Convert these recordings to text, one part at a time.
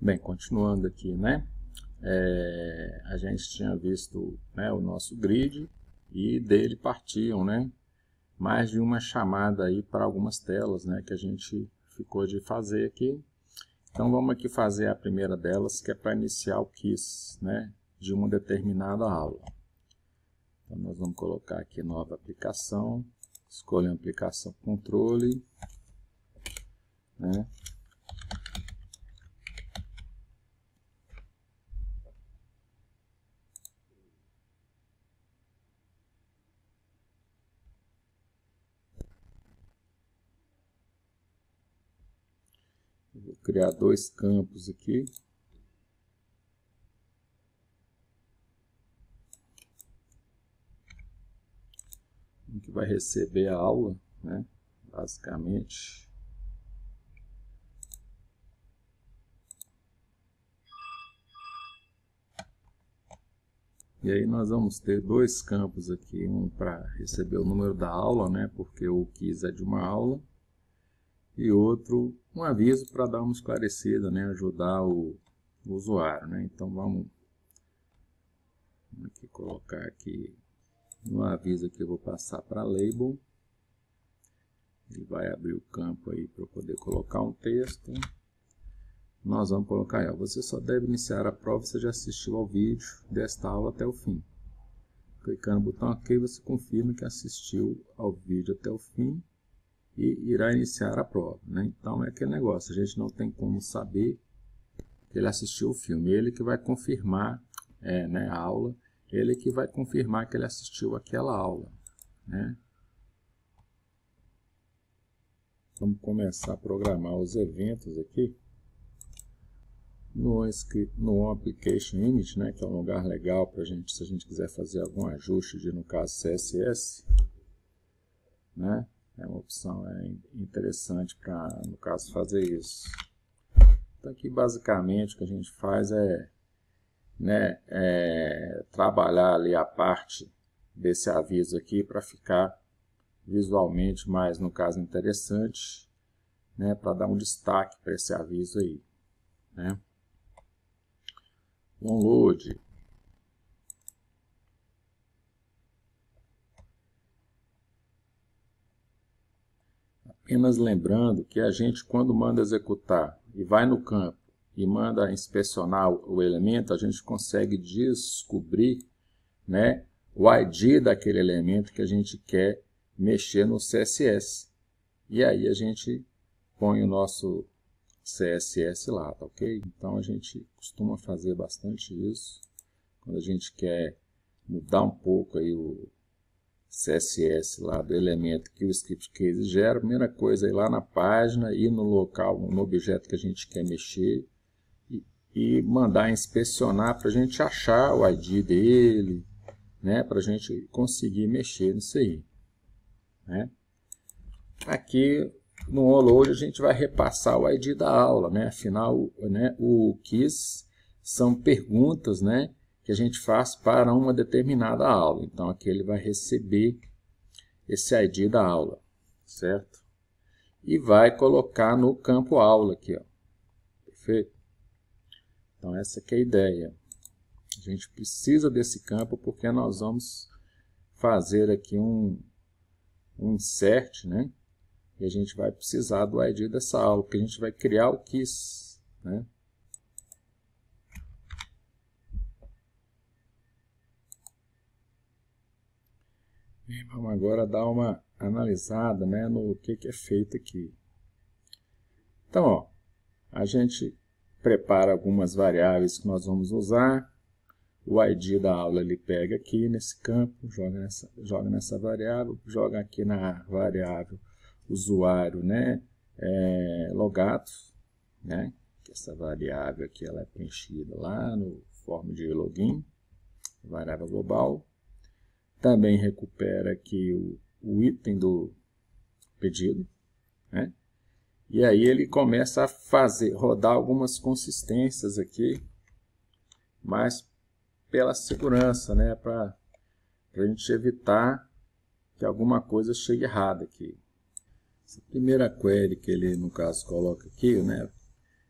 Bem, continuando aqui, né? A gente tinha visto, né, o nosso grid e dele partiam, né, mais de uma chamada aí para algumas telas, né, que a gente ficou de fazer aqui. Então vamos aqui fazer a primeira delas, que é para iniciar o quiz, né, de uma determinada aula. Então nós vamos colocar aqui nova aplicação, escolher a aplicação controle, né? Vou criar dois campos aqui. Um que vai receber a aula, né? Basicamente. E aí nós vamos ter dois campos aqui, um para receber o número da aula, né? Porque o quiz é de uma aula. E outro, um aviso para dar uma esclarecida, né? Ajudar o usuário, né? Então vamos aqui colocar aqui no aviso que eu vou passar para label. Ele vai abrir o campo aí para eu poder colocar um texto. Nós vamos colocar aí, ó, você só deve iniciar a prova se já assistiu ao vídeo desta aula até o fim. Clicando no botão OK, você confirma que assistiu ao vídeo até o fim e irá iniciar a prova, né? Então é aquele negócio, a gente não tem como saber que ele assistiu o filme, ele que vai confirmar, né, a aula, ele que vai confirmar que ele assistiu aquela aula, né? Vamos começar a programar os eventos aqui no Application Image, né, que é um lugar legal para a gente, se a gente quiser fazer algum ajuste de, no caso, CSS, né? É uma opção interessante para, no caso, fazer isso. Então aqui basicamente o que a gente faz né, trabalhar ali a parte desse aviso aqui para ficar visualmente mais, no caso, interessante, né, para dar um destaque para esse aviso aí, né? Download. Apenas lembrando que a gente, quando manda executar e vai no campo e manda inspecionar o elemento, a gente consegue descobrir, né, o ID daquele elemento que a gente quer mexer no CSS. E aí a gente põe o nosso CSS lá, tá ok? Então a gente costuma fazer bastante isso. Quando a gente quer mudar um pouco aí o CSS lá do elemento que o script case gera, a primeira coisa é ir lá na página, ir no local, no objeto que a gente quer mexer e mandar inspecionar para a gente achar o ID dele, né, para a gente conseguir mexer nisso aí, né? Aqui no download a gente vai repassar o ID da aula, né? Afinal, né, o quiz são perguntas, né, que a gente faz para uma determinada aula. Então aqui ele vai receber esse ID da aula, certo? E vai colocar no campo aula aqui, ó. Perfeito? Então essa que é a ideia. A gente precisa desse campo porque nós vamos fazer aqui um insert, né? E a gente vai precisar do ID dessa aula, porque a gente vai criar o quiz, né? E vamos agora dar uma analisada, né, no que é feito aqui. Então, ó, a gente prepara algumas variáveis que nós vamos usar. O ID da aula ele pega aqui nesse campo, joga nessa variável, joga aqui na variável usuário, né, logado, né, que essa variável aqui ela é preenchida lá no form de login, variável global. Também recupera aqui o item do pedido, né? E aí ele começa a rodar algumas consistências aqui, mas pela segurança, né? Para a gente evitar que alguma coisa chegue errada aqui. Essa primeira query que ele, no caso, coloca aqui, né?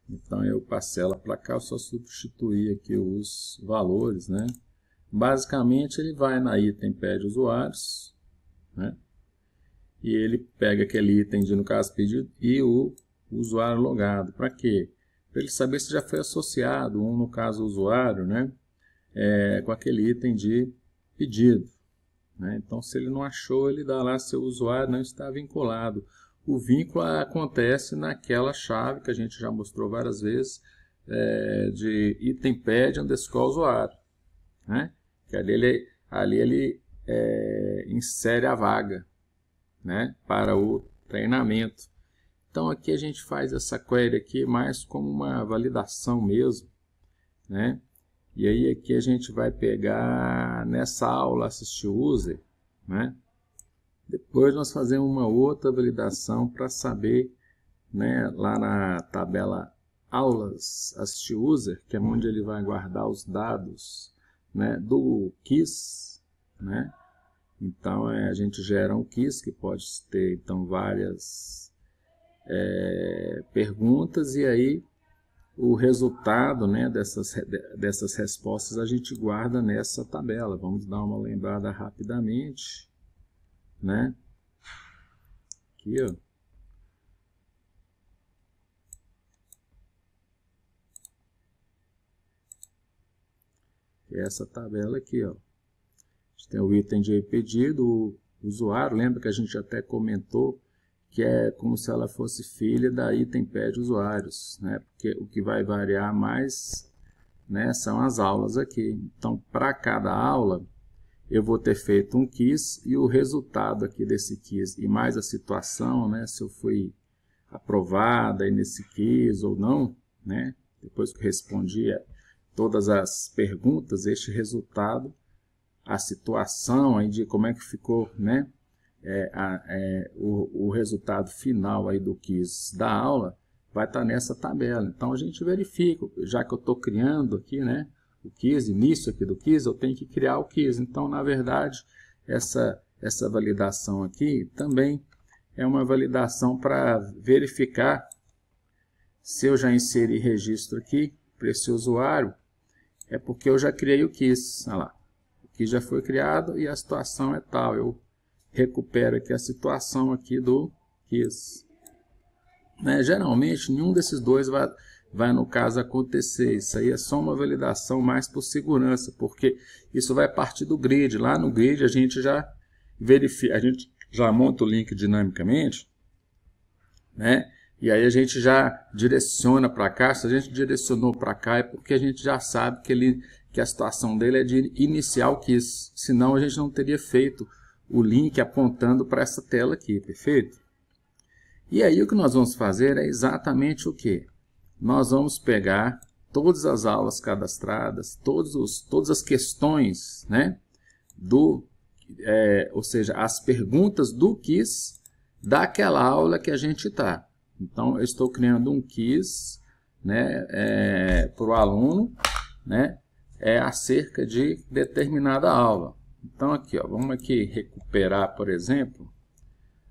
Então eu parcela para cá, eu só substituir aqui os valores, né? Basicamente ele vai na item pede usuários, né? E ele pega aquele item de, no caso, pedido e o usuário logado. Para quê? Para ele saber se já foi associado, no caso o usuário, né? Com aquele item de pedido, né? Então se ele não achou, ele dá lá se o usuário não está vinculado. O vínculo acontece naquela chave que a gente já mostrou várias vezes, de item pede underscore usuário, né? Que ali ele insere a vaga, né, para o treinamento. Então aqui a gente faz essa query aqui mais como uma validação mesmo, né? E aí aqui a gente vai pegar nessa aula assistir user, né? Depois nós fazemos uma outra validação para saber, né, lá na tabela aulas assistir user, que é onde ele vai guardar os dados, né, do KISS, né? Então a gente gera um KISS que pode ter então várias perguntas, e aí o resultado, né, dessas respostas a gente guarda nessa tabela. Vamos dar uma lembrada rapidamente, né? Aqui, ó. Essa tabela aqui, ó. A gente tem o item de pedido, o usuário, lembra que a gente até comentou que é como se ela fosse filha da item pede usuários, né? Porque o que vai variar mais, né, são as aulas aqui. Então, para cada aula, eu vou ter feito um quiz e o resultado aqui desse quiz e mais a situação, né, se eu fui aprovada aí nesse quiz ou não, né? Depois que eu respondi todas as perguntas, este resultado, a situação aí de como é que ficou, né, o resultado final aí do quiz da aula vai estar nessa tabela. Então a gente verifica, já que eu estou criando aqui, né, o quiz, início aqui do quiz, eu tenho que criar o quiz. Então, na verdade, essa validação aqui também é uma validação para verificar se eu já inseri registro aqui para esse usuário, é porque eu já criei o quiz. Olha lá, o quiz já foi criado e a situação é tal. Eu recupero aqui a situação aqui do quiz, né? Geralmente nenhum desses dois vai no caso acontecer. Isso aí é só uma validação mais por segurança, porque isso vai partir do grid. Lá no grid a gente já verifica, a gente já monta o link dinamicamente, né? E aí a gente já direciona para cá. Se a gente direcionou para cá é porque a gente já sabe que a situação dele é de iniciar o quiz. Senão a gente não teria feito o link apontando para essa tela aqui, perfeito? E aí o que nós vamos fazer é exatamente o que? Nós vamos pegar todas as aulas cadastradas, todas as questões, né, ou seja, as perguntas do quiz daquela aula que a gente está. Então, eu estou criando um quiz, né, para o aluno, né, acerca de determinada aula. Então, aqui, ó, vamos aqui recuperar, por exemplo,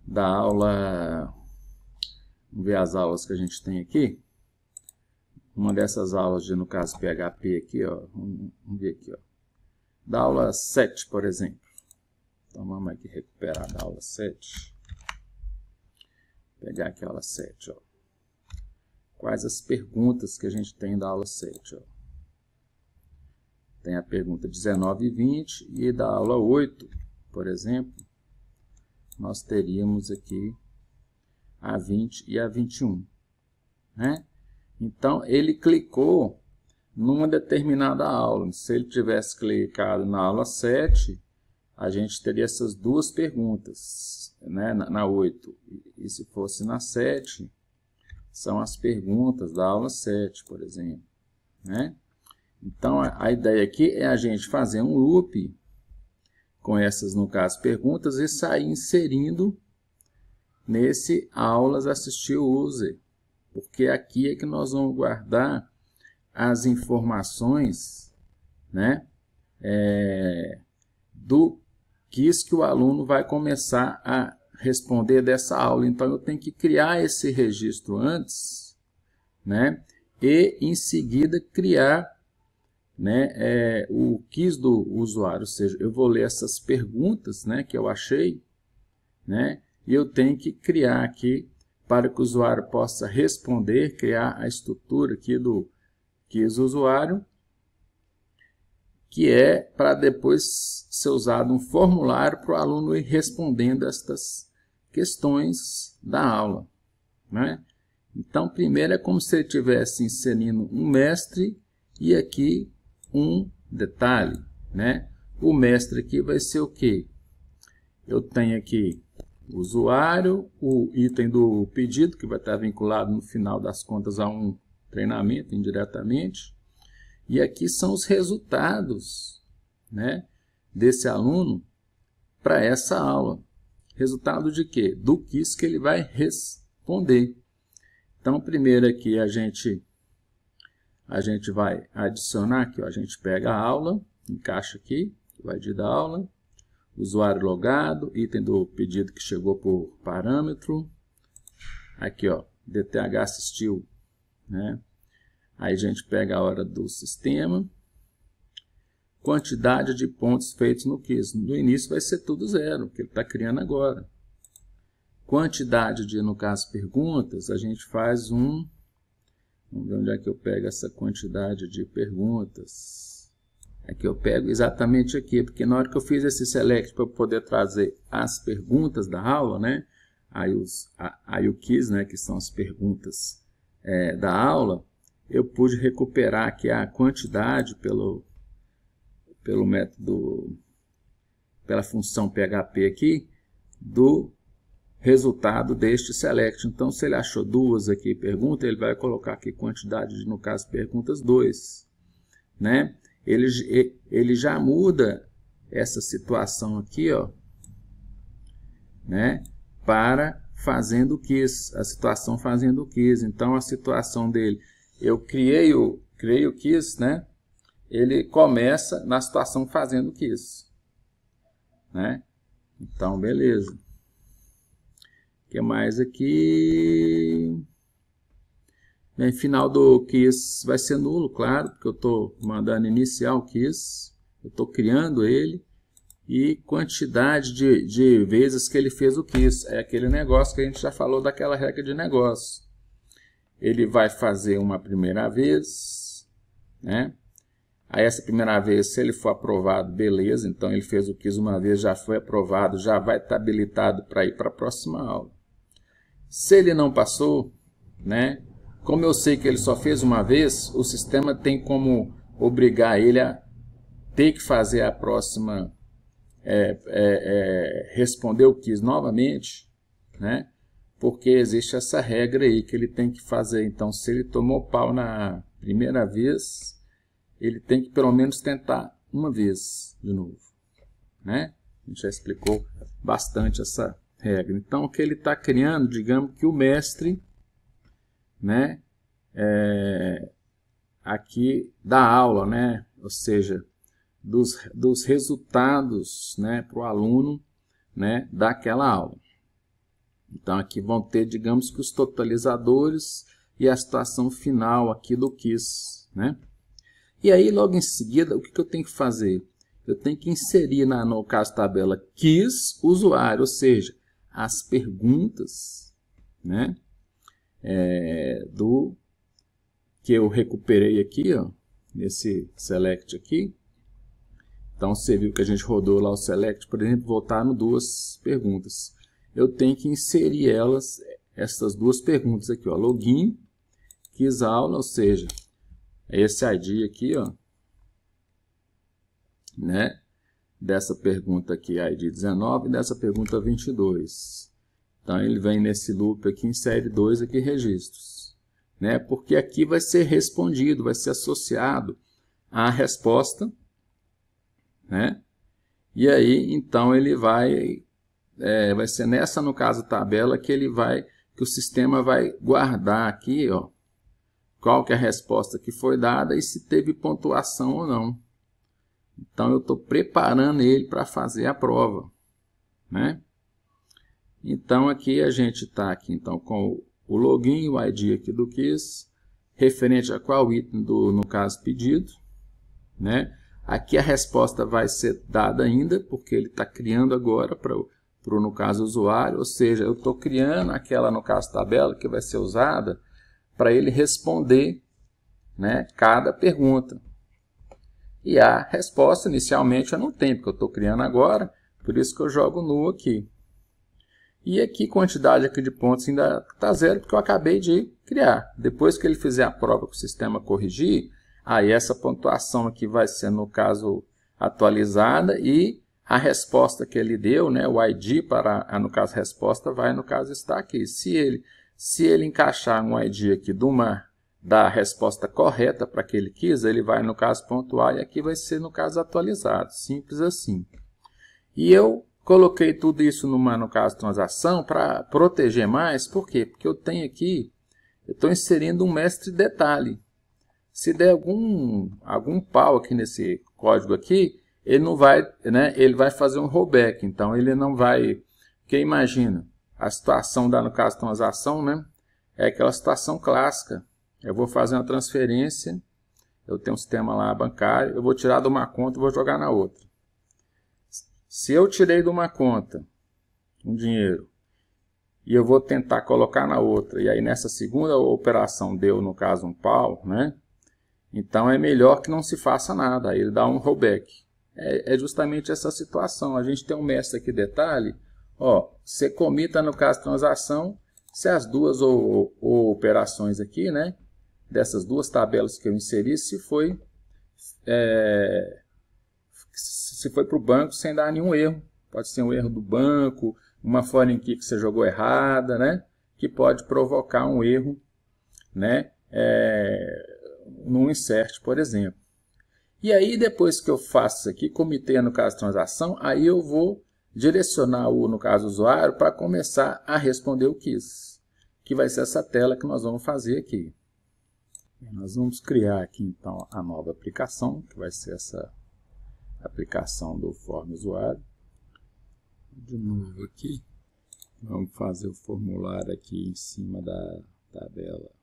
da aula. Vamos ver as aulas que a gente tem aqui. Uma dessas aulas de, no caso, PHP aqui, ó, vamos ver aqui, ó, da aula 7, por exemplo. Então, vamos aqui recuperar da aula 7. Pegar aqui a aula 7, ó. Quais as perguntas que a gente tem da aula 7, ó. Tem a pergunta 19 e 20, e da aula 8, por exemplo, nós teríamos aqui a 20 e a 21, né? Então, ele clicou numa determinada aula. Se ele tivesse clicado na aula 7, a gente teria essas duas perguntas, né, na 8. E se fosse na 7, são as perguntas da aula 7, por exemplo, né? Então, a ideia aqui é a gente fazer um loop com essas, no caso, perguntas e sair inserindo nesse aulas assistir user, porque aqui é que nós vamos guardar as informações, né, do quiz que o aluno vai começar a responder dessa aula. Então, eu tenho que criar esse registro antes, né, e em seguida criar, né, o quiz do usuário, ou seja, eu vou ler essas perguntas, né, que eu achei, né, e eu tenho que criar aqui para que o usuário possa responder, criar a estrutura aqui do quiz usuário, que é para depois ser usado um formulário para o aluno ir respondendo estas questões da aula, né? Então, primeiro é como se ele estivesse inserindo um mestre e aqui um detalhe, né? O mestre aqui vai ser o quê? Eu tenho aqui o usuário, o item do pedido, que vai estar vinculado no final das contas a um treinamento indiretamente. E aqui são os resultados, né, desse aluno para essa aula. Resultado de quê? Do quiz que ele vai responder. Então, primeiro aqui a gente vai adicionar aqui, ó, a gente pega a aula, encaixa aqui, o ID da aula, usuário logado, item do pedido que chegou por parâmetro, aqui ó, DTH assistiu, né? Aí a gente pega a hora do sistema, quantidade de pontos feitos no quiz. No início vai ser tudo zero, que ele está criando agora. Quantidade de, no caso, perguntas, a gente faz um... Vamos ver onde é que eu pego essa quantidade de perguntas. Aqui eu pego exatamente aqui, porque na hora que eu fiz esse select para poder trazer as perguntas da aula, né? Aí o quiz, né, que são as perguntas da aula, eu pude recuperar aqui a quantidade pelo método, pela função PHP aqui, do resultado deste select. Então, se ele achou duas aqui perguntas, ele vai colocar aqui quantidade de, no caso, perguntas 2. Né? Ele já muda essa situação aqui, ó, né, para fazendo o quiz, a situação fazendo o quiz. Então, a situação dele, eu criei o quiz, né? Ele começa na situação fazendo o quiz, né? Então, beleza. O que mais aqui? Bem, final do quiz vai ser nulo, claro, porque eu estou mandando iniciar o quiz, eu estou criando ele, e quantidade de vezes que ele fez o quiz. É aquele negócio que a gente já falou daquela regra de negócio. Ele vai fazer uma primeira vez, né? Aí essa primeira vez, se ele for aprovado, beleza, então ele fez o quiz uma vez, já foi aprovado, já vai estar habilitado para ir para a próxima aula. Se ele não passou, né? Como eu sei que ele só fez uma vez, o sistema tem como obrigar ele a ter que fazer a próxima, responder o quiz novamente, né? Porque existe essa regra aí que ele tem que fazer. Então, se ele tomou pau na primeira vez, ele tem que pelo menos tentar uma vez de novo, né? A gente já explicou bastante essa regra. Então, o que ele está criando, digamos que o mestre, né, aqui da aula, né, ou seja, dos resultados, né, para o aluno, né, daquela aula. Então, aqui vão ter, digamos que os totalizadores e a situação final aqui do quiz, né? E aí, logo em seguida, o que eu tenho que fazer? Eu tenho que inserir, no caso, tabela quiz usuário, ou seja, as perguntas, né, do que eu recuperei aqui, ó, nesse select aqui. Então, você viu que a gente rodou lá o select, por exemplo, voltaram duas perguntas. Eu tenho que inserir essas duas perguntas aqui, ó, login, quiz aula, ou seja, esse ID aqui, ó, né, dessa pergunta aqui, ID 19, e dessa pergunta 22. Então, ele vem nesse loop aqui, insere dois aqui registros, né, porque aqui vai ser respondido, vai ser associado à resposta, né, e aí, então, ele vai ser nessa, no caso, tabela que o sistema vai guardar aqui, ó, qual que é a resposta que foi dada e se teve pontuação ou não. Então, eu estou preparando ele para fazer a prova, né? Então, aqui a gente está aqui, então, com o login, o ID aqui do quiz, referente a qual item no caso pedido, né? Aqui a resposta vai ser dada ainda, porque ele está criando agora para no caso usuário, ou seja, eu estou criando aquela, no caso tabela, que vai ser usada para ele responder, né, cada pergunta. E a resposta inicialmente eu não tenho, porque eu estou criando agora, por isso que eu jogo null aqui. E aqui, quantidade aqui de pontos ainda está zero, porque eu acabei de criar. Depois que ele fizer a prova que o sistema corrigir, aí essa pontuação aqui vai ser, no caso, atualizada e a resposta que ele deu, né, o ID para, no caso, resposta, vai, no caso, estar aqui. Se ele encaixar um ID aqui da resposta correta para que ele quis, ele vai, no caso, pontuar e aqui vai ser, no caso, atualizado. Simples assim. E eu coloquei tudo isso no caso transação para proteger mais. Por quê? Porque eu tenho aqui, eu estou inserindo um mestre detalhe. Se der algum pau aqui nesse código aqui, ele não vai, né, ele vai fazer um rollback. Então ele não vai, porque imagina, a situação no caso transação, né, é aquela situação clássica. Eu vou fazer uma transferência, eu tenho um sistema lá bancário, eu vou tirar de uma conta e vou jogar na outra. Se eu tirei de uma conta um dinheiro e eu vou tentar colocar na outra, e aí nessa segunda operação deu, no caso, um pau, né? Então é melhor que não se faça nada, aí ele dá um rollback. É justamente essa situação. A gente tem um mestre aqui, detalhe, ó, você comita, no caso, transação, se as duas operações aqui, né? Dessas duas tabelas que eu inseri, se foi para o banco sem dar nenhum erro. Pode ser um erro do banco, uma foreign key que você jogou errada, né? Que pode provocar um erro, né? Num insert, por exemplo. E aí, depois que eu faço isso aqui, comitê, no caso transação, aí eu vou direcionar no caso usuário, para começar a responder o quiz, que vai ser essa tela que nós vamos fazer aqui. Nós vamos criar aqui, então, a nova aplicação, que vai ser essa aplicação do form usuário. De novo aqui, vamos fazer o formulário aqui em cima da tabela.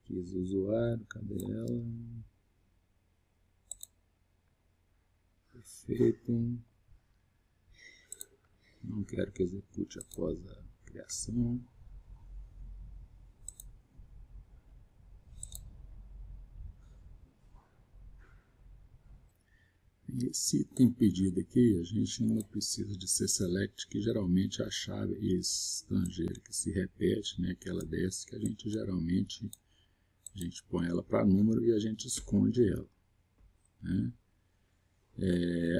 Quiz usuário, cadê ela? Perfeito. Não quero que execute após a criação. Esse item pedido aqui, a gente não precisa de ser select, que geralmente é a chave estrangeira que se repete, né, aquela dessa que a gente geralmente põe ela para número e a gente esconde ela, né?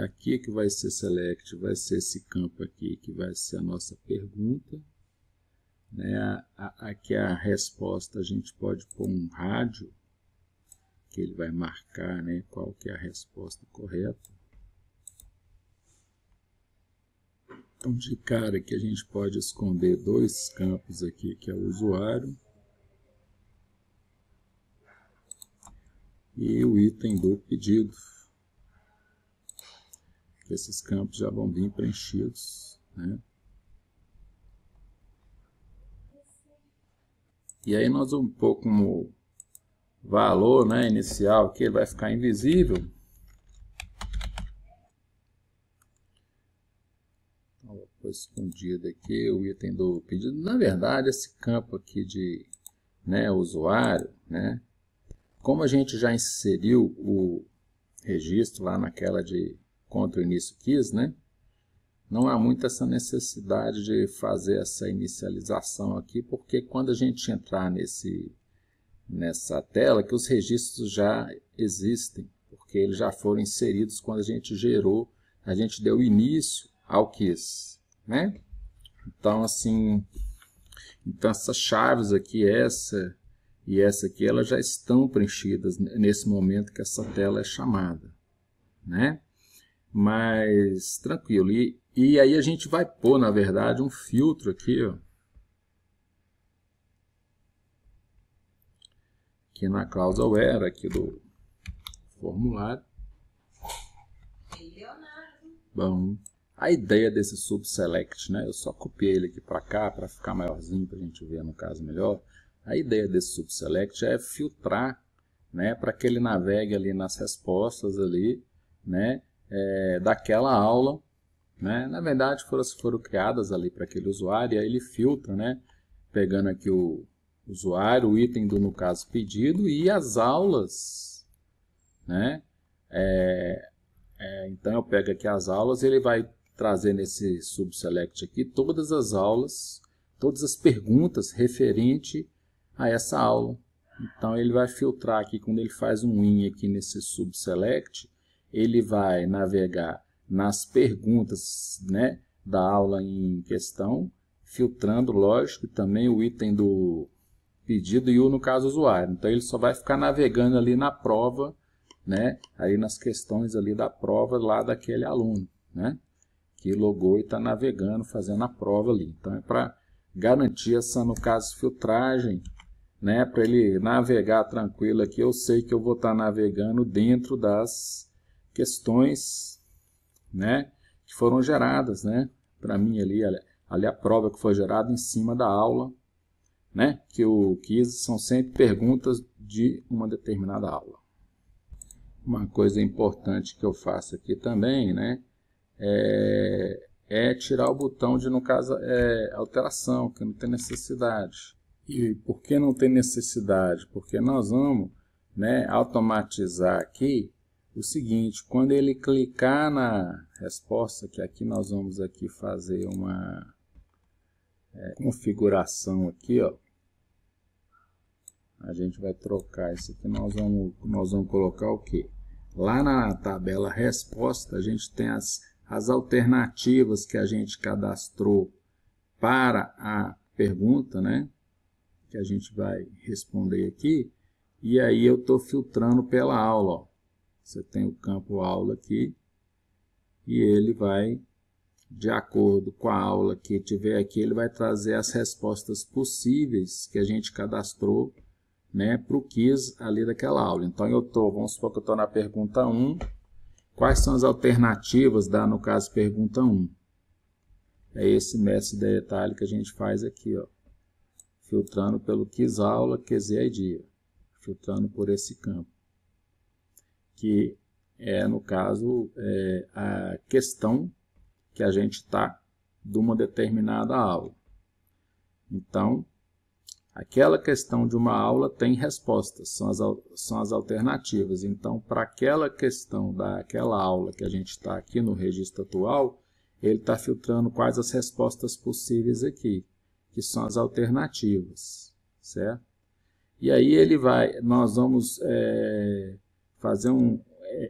Aqui que vai ser select, vai ser esse campo aqui que vai ser a nossa pergunta, né? Aqui a resposta a gente pode pôr um rádio, que ele vai marcar, né, qual que é a resposta correta. Então, de cara aqui a gente pode esconder dois campos aqui, que é o usuário e o item do pedido. Esses campos já vão vir preenchidos, né? E aí nós vamos pôr como valor, né, inicial, que ele vai ficar invisível. Então, vou pôr escondido aqui o item do pedido. Na verdade, esse campo aqui de, né, usuário, né, como a gente já inseriu o registro lá naquela de contra o início quiz, né, não há muito essa necessidade de fazer essa inicialização aqui, porque quando a gente entrar nessa tela, que os registros já existem, porque eles já foram inseridos quando a gente gerou, a gente deu início ao quiz, né? Então, assim, essas chaves aqui, essa e essa aqui, elas já estão preenchidas nesse momento que essa tela é chamada, né? Mas, tranquilo. E aí a gente vai pôr, na verdade, um filtro aqui, ó. Aqui na cláusula where, aqui do formulário. Bom, A ideia desse subselect, né? Eu só copiei ele aqui para cá para ficar maiorzinho para a gente ver no caso melhor. A ideia desse subselect é filtrar, né, para que ele navegue ali nas respostas ali, né, daquela aula, né? Na verdade foram criadas ali para aquele usuário, e aí ele filtra, né, pegando aqui o usuário, o item do, no caso, pedido e as aulas, né? Então eu pego aqui as aulas, ele vai trazer nesse subselect aqui todas as aulas, todas as perguntas referente a essa aula. Então ele vai filtrar aqui, quando ele faz um in aqui nesse subselect, ele vai navegar nas perguntas, né, da aula em questão, filtrando, lógico, também o item do pedido e o, no caso, usuário. Então ele só vai ficar navegando ali na prova, né, aí nas questões ali da prova lá daquele aluno, né, que logou e está navegando, fazendo a prova ali. Então é para garantir essa, no caso, filtragem, né, para ele navegar tranquilo aqui. Eu sei que eu vou estar navegando dentro das questões, né, que foram geradas, né, para mim ali a prova que foi gerada em cima da aula, né, que o quiz são sempre perguntas de uma determinada aula. Uma coisa importante que eu faço aqui também, né, é tirar o botão de, no caso, alteração, que não tem necessidade. E por que não tem necessidade? Porque nós vamos, né, automatizar aqui o seguinte: quando ele clicar na resposta, que aqui nós vamos aqui fazer uma configuração aqui, ó. A gente vai trocar isso aqui, nós vamos colocar o quê? Lá na tabela resposta, a gente tem as alternativas que a gente cadastrou para a pergunta, né, que a gente vai responder aqui. E aí eu estou filtrando pela aula, ó. Você tem o campo aula aqui, e ele vai, de acordo com a aula que tiver aqui, ele vai trazer as respostas possíveis que a gente cadastrou, né, para o quiz ali daquela aula. Então vamos supor que eu estou na pergunta 1, quais são as alternativas da, no caso, pergunta 1? É esse método de detalhe que a gente faz aqui, ó, filtrando pelo quiz aula, quiz ID, filtrando por esse campo, que é, no caso, a questão que a gente está de uma determinada aula. Então, aquela questão de uma aula tem respostas, são as alternativas. Então, para aquela questão daquela aula que a gente está aqui no registro atual, ele está filtrando quais as respostas possíveis aqui, que são as alternativas, certo? E aí nós vamos fazer um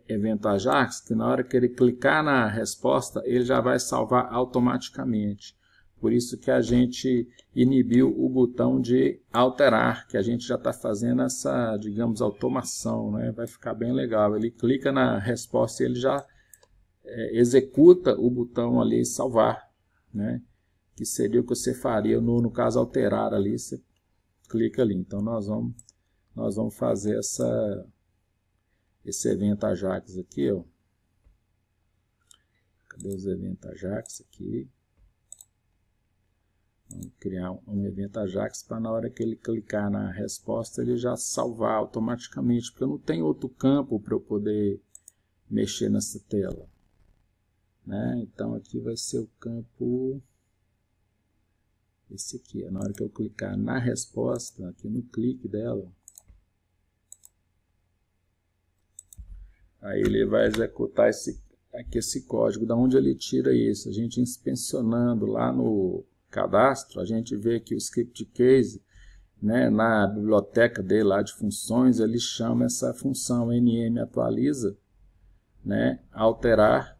evento Ajax, que na hora que ele clicar na resposta, ele já vai salvar automaticamente. Por isso que a gente inibiu o botão de alterar, que a gente já está fazendo essa, digamos, automação, né? Vai ficar bem legal. Ele clica na resposta e ele já executa o botão ali salvar, né? Que seria o que você faria no caso alterar ali, você clica ali. Então nós vamos fazer esse evento Ajax aqui, ó. Cadê os eventos Ajax aqui? Vamos criar um evento Ajax para na hora que ele clicar na resposta ele já salvar automaticamente, porque eu não tenho outro campo para eu poder mexer nessa tela, né? Então aqui vai ser o campo, esse aqui, na hora que eu clicar na resposta, aqui no clique dela, aí ele vai executar esse código. Da onde ele tira isso? A gente inspecionando lá no cadastro, a gente vê que o script case, né, na biblioteca dele lá de funções, ele chama essa função nm atualiza, né, alterar.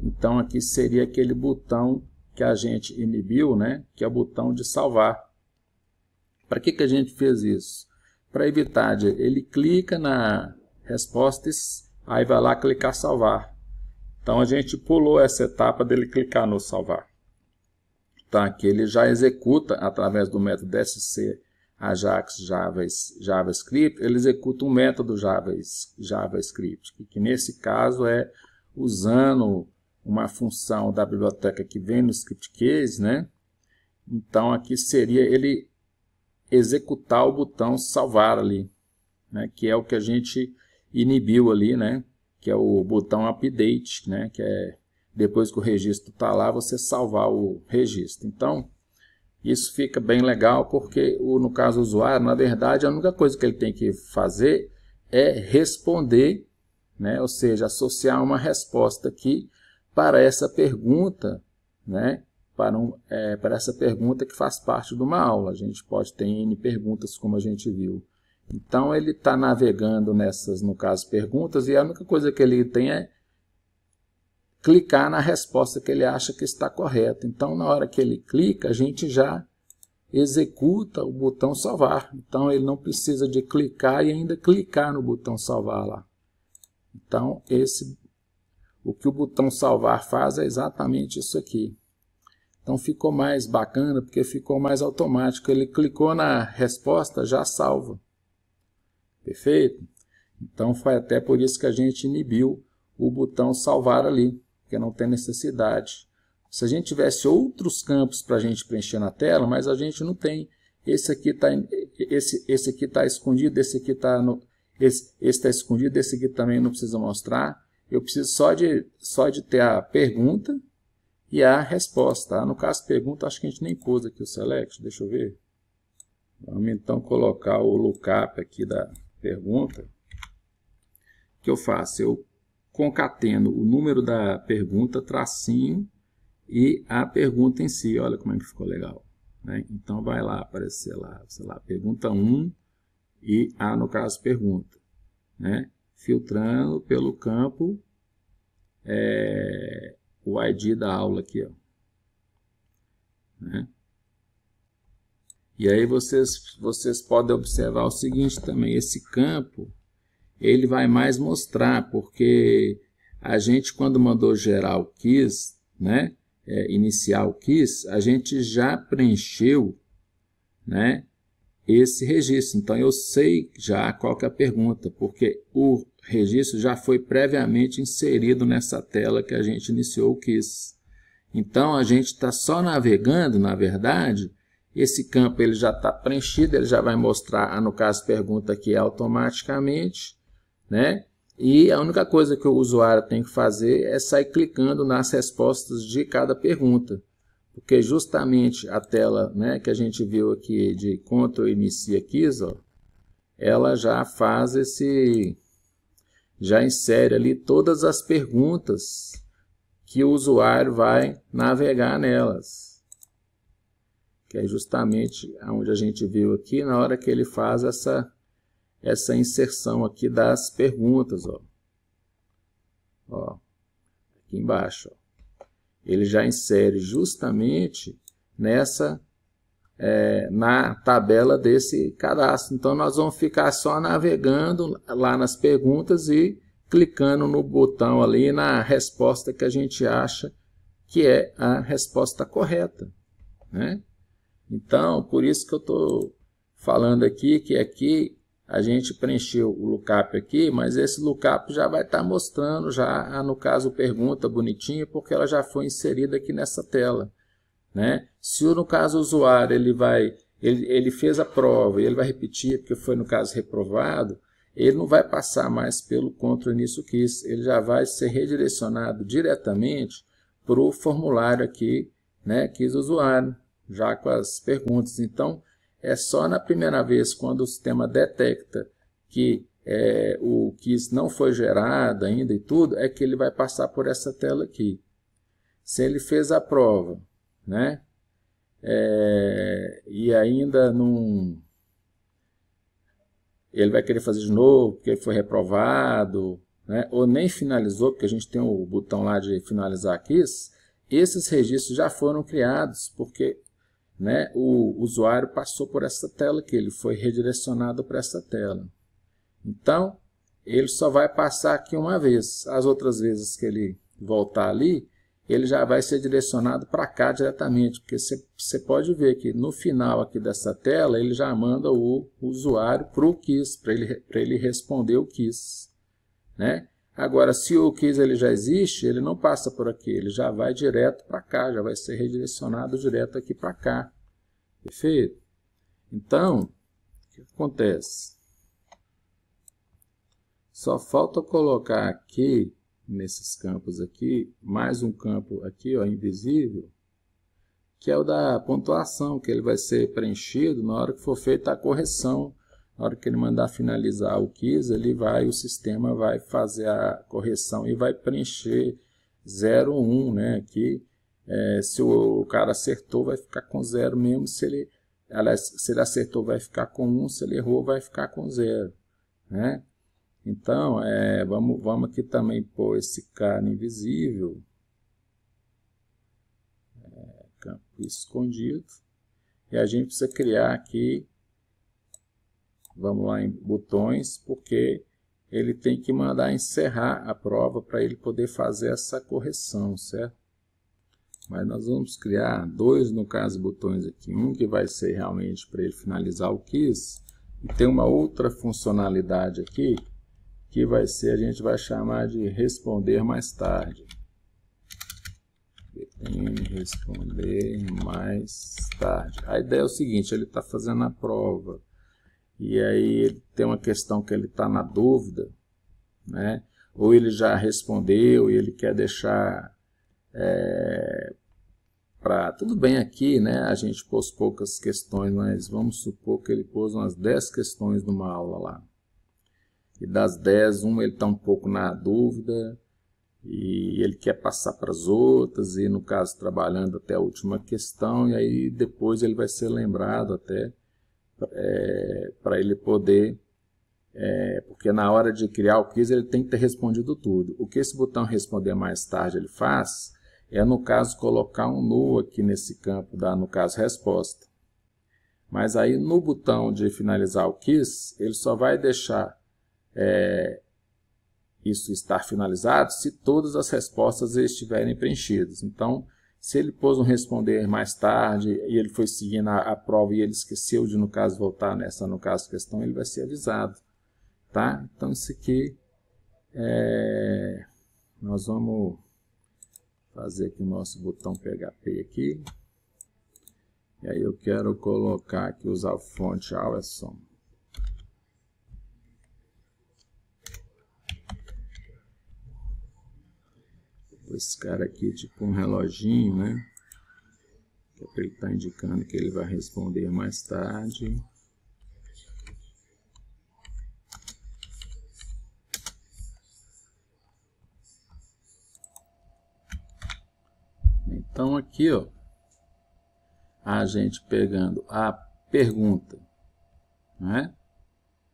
Então aqui seria aquele botão que a gente inibiu, né, que é o botão de salvar. Para que a gente fez isso? Para evitar ele clica na resposta, aí vai lá clicar salvar. Então a gente pulou essa etapa dele clicar no salvar. Tá, que ele já executa através do método sc ajax javascript, ele executa um método javascript, que nesse caso é usando uma função da biblioteca que vem no script case, né? Então aqui seria ele executar o botão salvar ali, né? Que é o que a gente inibiu ali, né? Que é o botão update, né? Que é depois que o registro está lá, você salvar o registro. Então isso fica bem legal porque no caso do usuário, na verdade, a única coisa que ele tem que fazer é responder, né? Ou seja, associar uma resposta aqui para essa pergunta, né? Para essa pergunta que faz parte de uma aula. A gente pode ter N perguntas, como a gente viu. Então, ele está navegando nessas, no caso, perguntas, e a única coisa que ele tem é clicar na resposta que ele acha que está correta. Então, na hora que ele clica, a gente já executa o botão salvar. Então, ele não precisa de clicar e ainda clicar no botão salvar lá. Então, o que o botão salvar faz é exatamente isso aqui. Então ficou mais bacana porque ficou mais automático. Ele clicou na resposta, já salva. Perfeito? Então foi até por isso que a gente inibiu o botão salvar ali, porque não tem necessidade. Se a gente tivesse outros campos para a gente preencher na tela, mas a gente não tem. Esse aqui está escondido, esse aqui está escondido, esse aqui também não precisa mostrar. Eu preciso só de ter a pergunta e a resposta. Tá? No caso pergunta, acho que a gente nem pôs aqui o select, deixa eu ver. Vamos então colocar o lookup aqui da pergunta. O que eu faço? Eu concateno o número da pergunta, tracinho, e a pergunta em si. Olha como é que ficou legal. Né? Então vai lá aparecer lá, sei lá, pergunta 1 e a, no caso, pergunta. Né? Filtrando pelo campo o ID da aula aqui. Ó. Né? E aí vocês podem observar o seguinte também, esse campo, ele vai mais mostrar, porque a gente quando mandou gerar o keys, né, iniciar o keys, a gente já preencheu, né, esse registro. Então eu sei já qual que é a pergunta, porque o registro já foi previamente inserido nessa tela que a gente iniciou o keys. Então a gente está só navegando, na verdade. Esse campo ele já está preenchido, ele já vai mostrar, no caso, pergunta aqui automaticamente, né? E a única coisa que o usuário tem que fazer é sair clicando nas respostas de cada pergunta. Porque justamente a tela, né, que a gente viu aqui de Ctrl Inicia Keys, ó, ela já faz já insere ali todas as perguntas que o usuário vai navegar nelas. Que é justamente onde a gente viu aqui, na hora que ele faz essa inserção aqui das perguntas. Ó. Ó, aqui embaixo. Ó. Ele já insere justamente na tabela desse cadastro. Então, nós vamos ficar só navegando lá nas perguntas e clicando no botão ali na resposta que a gente acha que é a resposta correta. Né? Então, por isso que eu estou falando aqui, que aqui a gente preencheu o lookup aqui, mas esse lookup já vai estar mostrando, já no caso pergunta bonitinha, porque ela já foi inserida aqui nessa tela. Né? Se no caso o usuário ele fez a prova e ele vai repetir, porque foi no caso reprovado, ele não vai passar mais pelo Ctrl Inicia Keys, ele já vai ser redirecionado diretamente para o formulário aqui, né, Keys do usuário. Já com as perguntas. Então, é só na primeira vez, quando o sistema detecta que o keys não foi gerado ainda e tudo, é que ele vai passar por essa tela aqui. Se ele fez a prova, né, e ainda não... Ele vai querer fazer de novo, porque foi reprovado, né, ou nem finalizou, porque a gente tem o botão lá de finalizar keys, esses registros já foram criados, porque... Né, o usuário passou por essa tela aqui, ele foi redirecionado para essa tela. Então, ele só vai passar aqui uma vez. As outras vezes que ele voltar ali, ele já vai ser direcionado para cá diretamente, porque você pode ver que no final aqui dessa tela, ele já manda o usuário para o keys, para ele responder o keys. Né? Agora, se o quiz ele já existe, ele não passa por aqui, ele já vai direto para cá, já vai ser redirecionado direto aqui para cá. Perfeito? Então, o que acontece? Só falta colocar aqui, nesses campos aqui, mais um campo aqui, ó, invisível, que é o da pontuação, que ele vai ser preenchido na hora que for feita a correção. Na hora que ele mandar finalizar o quiz, o sistema vai fazer a correção e vai preencher 0, 1, né? Aqui, se o cara acertou, vai ficar com 0 mesmo. Se ele acertou, vai ficar com 1. Se ele errou, vai ficar com 0, né? Então, vamos aqui também pôr esse cara invisível. Campo escondido. E a gente precisa criar aqui, vamos lá em botões, porque ele tem que mandar encerrar a prova para ele poder fazer essa correção, certo? Mas nós vamos criar dois, no caso, botões aqui. Um que vai ser realmente para ele finalizar o quiz. E tem uma outra funcionalidade aqui, que vai ser, a gente vai chamar de responder mais tarde. Responder mais tarde. A ideia é o seguinte, ele está fazendo a prova. E aí ele tem uma questão que ele está na dúvida, né? Ou ele já respondeu e ele quer deixar tudo bem aqui, né? A gente pôs poucas questões, mas vamos supor que ele pôs umas 10 questões numa aula lá. E das 10, ele está um pouco na dúvida e ele quer passar para as outras, e no caso trabalhando até a última questão, e aí depois ele vai ser lembrado até para ele poder, porque na hora de criar o quiz ele tem que ter respondido tudo. O que esse botão responder mais tarde ele faz, no caso colocar um no aqui nesse campo, no caso resposta. Mas aí no botão de finalizar o quiz, ele só vai deixar isso estar finalizado se todas as respostas estiverem preenchidas. Então, se ele pôs um responder mais tarde e ele foi seguindo a prova e ele esqueceu de, no caso, voltar nessa, no caso, questão, ele vai ser avisado. Tá? Então, isso aqui, nós vamos fazer aqui o nosso botão PHP aqui. E aí eu quero colocar aqui, usar o fonte Alesson. Esse cara aqui, tipo um reloginho, né? Que é para ele estar indicando que ele vai responder mais tarde. Então aqui, ó, a gente pegando a pergunta, né?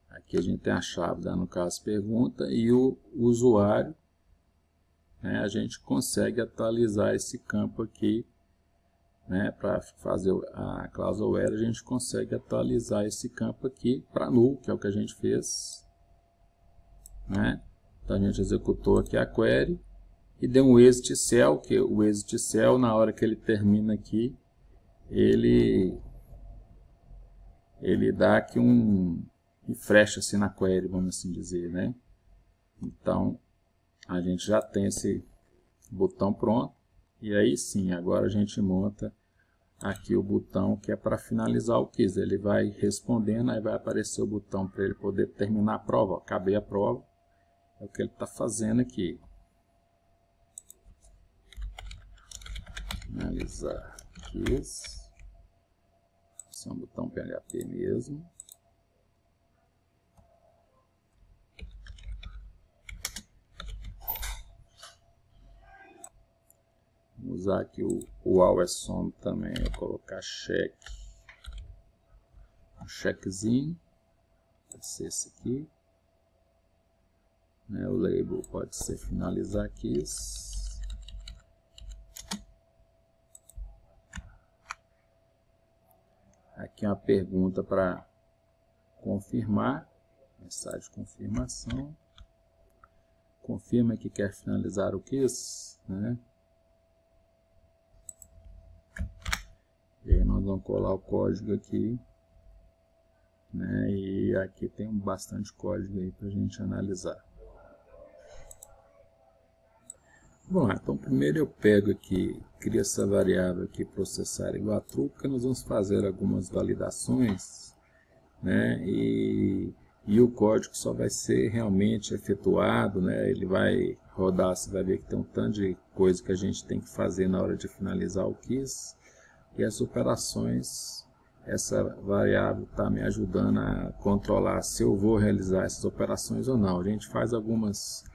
Aqui a gente tem a chave, no caso pergunta, e o usuário. A gente consegue atualizar esse campo aqui, né, para fazer a cláusula where, a gente consegue atualizar esse campo aqui para null, que é o que a gente fez, né? Então a gente executou aqui a query e deu um exit cell, que o exit cell, na hora que ele termina aqui, ele dá aqui um refresh assim na query, vamos assim dizer, né? Então a gente já tem esse botão pronto. E aí sim, agora a gente monta aqui o botão que é para finalizar o quiz. Ele vai respondendo, aí vai aparecer o botão para ele poder terminar a prova. Ó, acabei a prova. É o que ele está fazendo aqui. Finalizar quiz. Esse é um botão PHP mesmo. Vou usar aqui o Alesson também, vou colocar check, um checkzinho, pode ser esse aqui, né? O label pode ser finalizar aqui. Aqui é uma pergunta para confirmar, mensagem de confirmação, confirma que quer finalizar o quiz, né? E aí nós vamos colar o código aqui, né? E aqui tem bastante código aí para a gente analisar. Vamos lá, então primeiro eu pego aqui, crio essa variável aqui, processar igual a true, porque nós vamos fazer algumas validações, né? E o código só vai ser realmente efetuado, né? Ele vai rodar, você vai ver que tem um tanto de coisa que a gente tem que fazer na hora de finalizar o KISS. E as operações, essa variável está me ajudando a controlar se eu vou realizar essas operações ou não. A gente faz algumas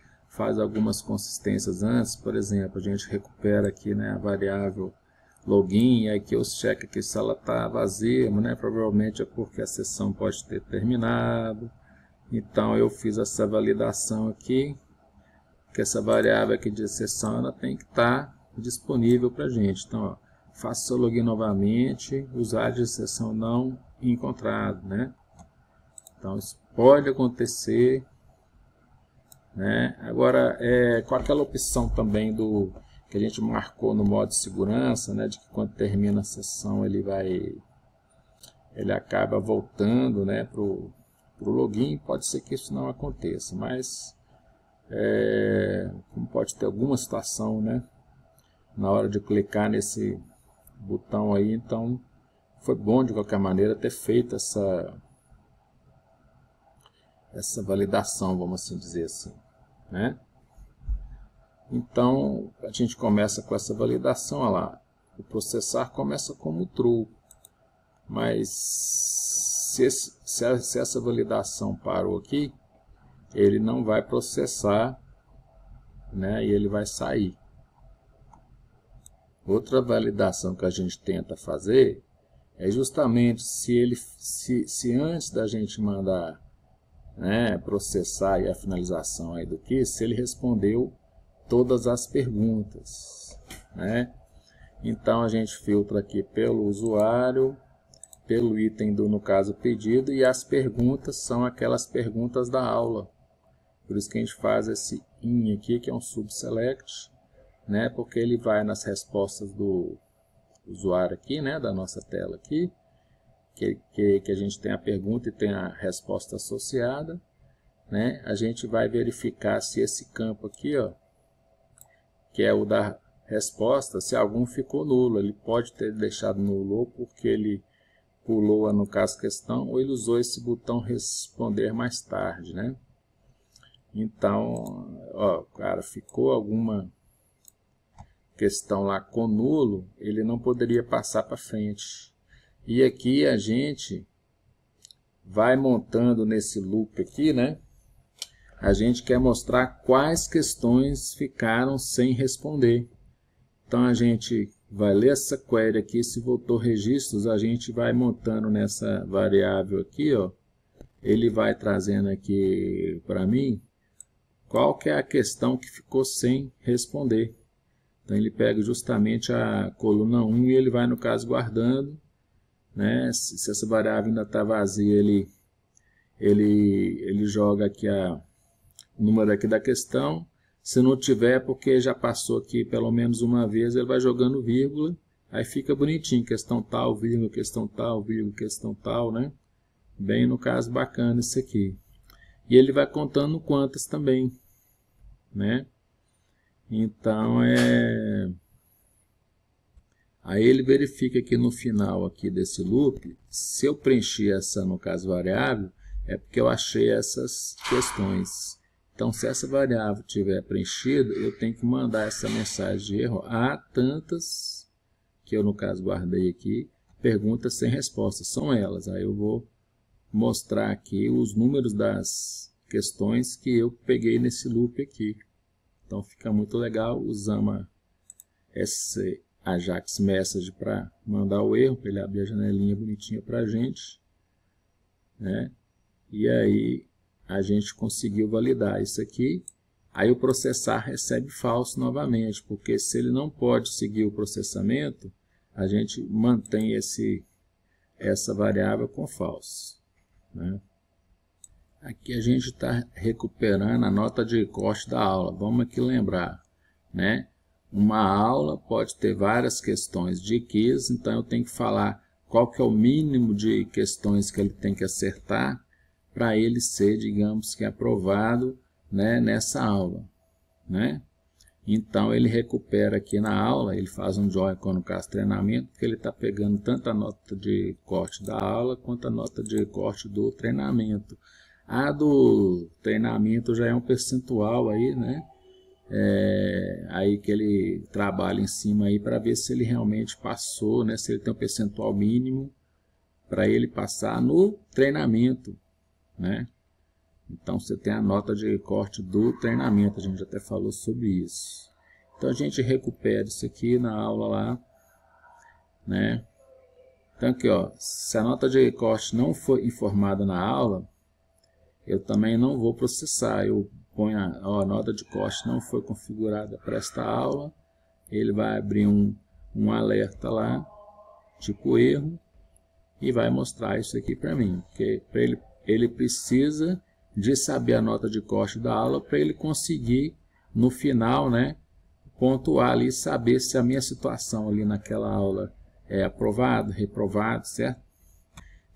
consistências antes, por exemplo, a gente recupera aqui, né, a variável login, e aqui eu checo aqui se ela está vazia, né, provavelmente é porque a sessão pode ter terminado. Então eu fiz essa validação aqui, que essa variável aqui de sessão ela tem que estar disponível para a gente. Então, ó, faça seu login novamente, usuário de sessão não encontrado, né? Então isso pode acontecer, né? Agora, com aquela opção também que a gente marcou no modo de segurança, né, de que quando termina a sessão ele acaba voltando, né, para o login. Pode ser que isso não aconteça, mas como pode ter alguma situação, né, na hora de clicar nesse botão aí, então foi bom de qualquer maneira ter feito essa validação, vamos assim dizer assim, né? Então a gente começa com essa validação, olha lá, o processar começa como true, mas se essa validação parou aqui, ele não vai processar, né, e ele vai sair. Outra validação que a gente tenta fazer é justamente se antes da gente mandar, né, processar e a finalização aí do KISS, se ele respondeu todas as perguntas, né? Então a gente filtra aqui pelo usuário, pelo item no caso pedido, e as perguntas são aquelas perguntas da aula. Por isso que a gente faz esse in aqui, que é um subselect, né? Porque ele vai nas respostas do usuário aqui, né? Da nossa tela aqui, que a gente tem a pergunta e tem a resposta associada, né? A gente vai verificar se esse campo aqui, ó, que é o da resposta, se algum ficou nulo. Ele pode ter deixado nulo ou porque ele pulou, no caso, questão, ou ele usou esse botão responder mais tarde, né? Então, ó, cara, ficou alguma questão lá com nulo, ele não poderia passar para frente. E aqui a gente vai montando nesse loop aqui, né? A gente quer mostrar quais questões ficaram sem responder. Então a gente vai ler essa query aqui, se voltou registros, a gente vai montando nessa variável aqui, ó. Ele vai trazendo aqui para mim qual que é a questão que ficou sem responder. Então ele pega justamente a coluna 1 e ele vai, no caso, guardando, né? Se essa variável ainda está vazia, ele joga aqui o número aqui da questão. Se não tiver, porque já passou aqui pelo menos uma vez, ele vai jogando vírgula, aí fica bonitinho, questão tal, vírgula, questão tal, vírgula, questão tal, né? Bem, no caso, bacana isso aqui. E ele vai contando quantas também, né? Então, aí ele verifica aqui no final aqui desse loop, se eu preencher essa, no caso, variável, é porque eu achei essas questões. Então, se essa variável tiver preenchida, eu tenho que mandar essa mensagem de erro a tantas, que eu, no caso, guardei aqui, perguntas sem resposta. São elas. Aí eu vou mostrar aqui os números das questões que eu peguei nesse loop aqui. Então, fica muito legal. Usamos esse Ajax Message para mandar o erro, para ele abrir a janelinha bonitinha para a gente, né? E aí a gente conseguiu validar isso aqui. Aí o processar recebe falso novamente, porque se ele não pode seguir o processamento, a gente mantém essa variável com falso, né? Aqui a gente está recuperando a nota de corte da aula. Vamos aqui lembrar, né? Uma aula pode ter várias questões de quiz, então eu tenho que falar qual que é o mínimo de questões que ele tem que acertar para ele ser, digamos que, aprovado, né, nessa aula, né? Então ele recupera aqui na aula, ele faz um join com no caso treinamento, porque ele está pegando tanto a nota de corte da aula quanto a nota de corte do treinamento. A do treinamento já é um percentual aí, né? Aí que ele trabalha em cima aí para ver se ele realmente passou, né? Se ele tem um percentual mínimo para ele passar no treinamento, né? Então você tem a nota de corte do treinamento, a gente até falou sobre isso. Então a gente recupera isso aqui na aula lá, né? Então aqui, ó, se a nota de corte não foi informada na aula, eu também não vou processar. Eu ponho a nota de corte não foi configurada para esta aula, ele vai abrir um alerta lá, tipo erro, e vai mostrar isso aqui para mim, porque ele precisa de saber a nota de corte da aula para ele conseguir no final, né, pontuar ali, saber se a minha situação ali naquela aula é aprovado, reprovado, certo?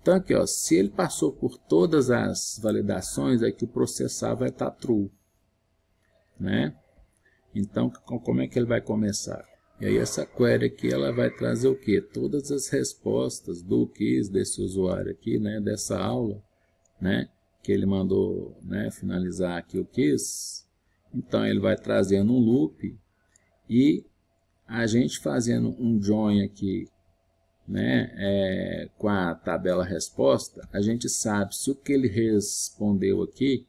Então aqui, ó, se ele passou por todas as validações, é que o processar vai estar true, né? Então como é que ele vai começar? E aí essa query aqui, ela vai trazer o que? Todas as respostas do quiz desse usuário aqui, né, dessa aula, né, que ele mandou, né, finalizar aqui o quiz. Então ele vai trazendo um loop e a gente fazendo um join aqui, né, com a tabela resposta, a gente sabe se o que ele respondeu aqui,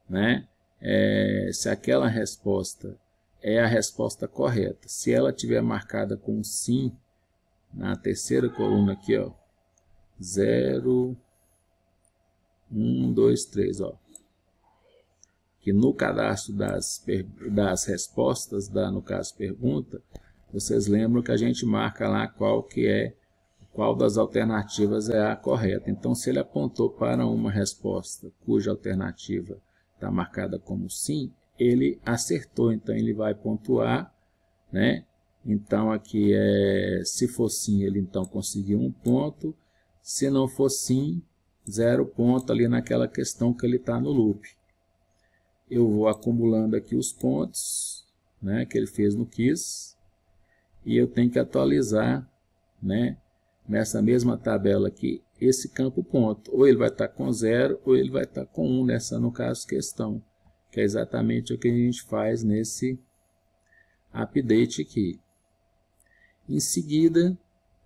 né, se aquela resposta é a resposta correta. Se ela tiver marcada com sim, na terceira coluna aqui, ó, 0, 1, 2, 3, ó, que no cadastro das respostas, no caso pergunta, vocês lembram que a gente marca lá qual das alternativas é a correta. Então, se ele apontou para uma resposta cuja alternativa está marcada como sim, ele acertou, então ele vai pontuar, né? Então aqui se for sim, ele então conseguiu 1 ponto, se não for sim, 0 ponto ali naquela questão que ele está no loop. Eu vou acumulando aqui os pontos, né, que ele fez no quiz, e eu tenho que atualizar, né, nessa mesma tabela aqui, esse campo ponto. Ou ele vai estar com 0, ou ele vai estar com 1 nessa, no caso, questão. Que é exatamente o que a gente faz nesse update aqui. Em seguida,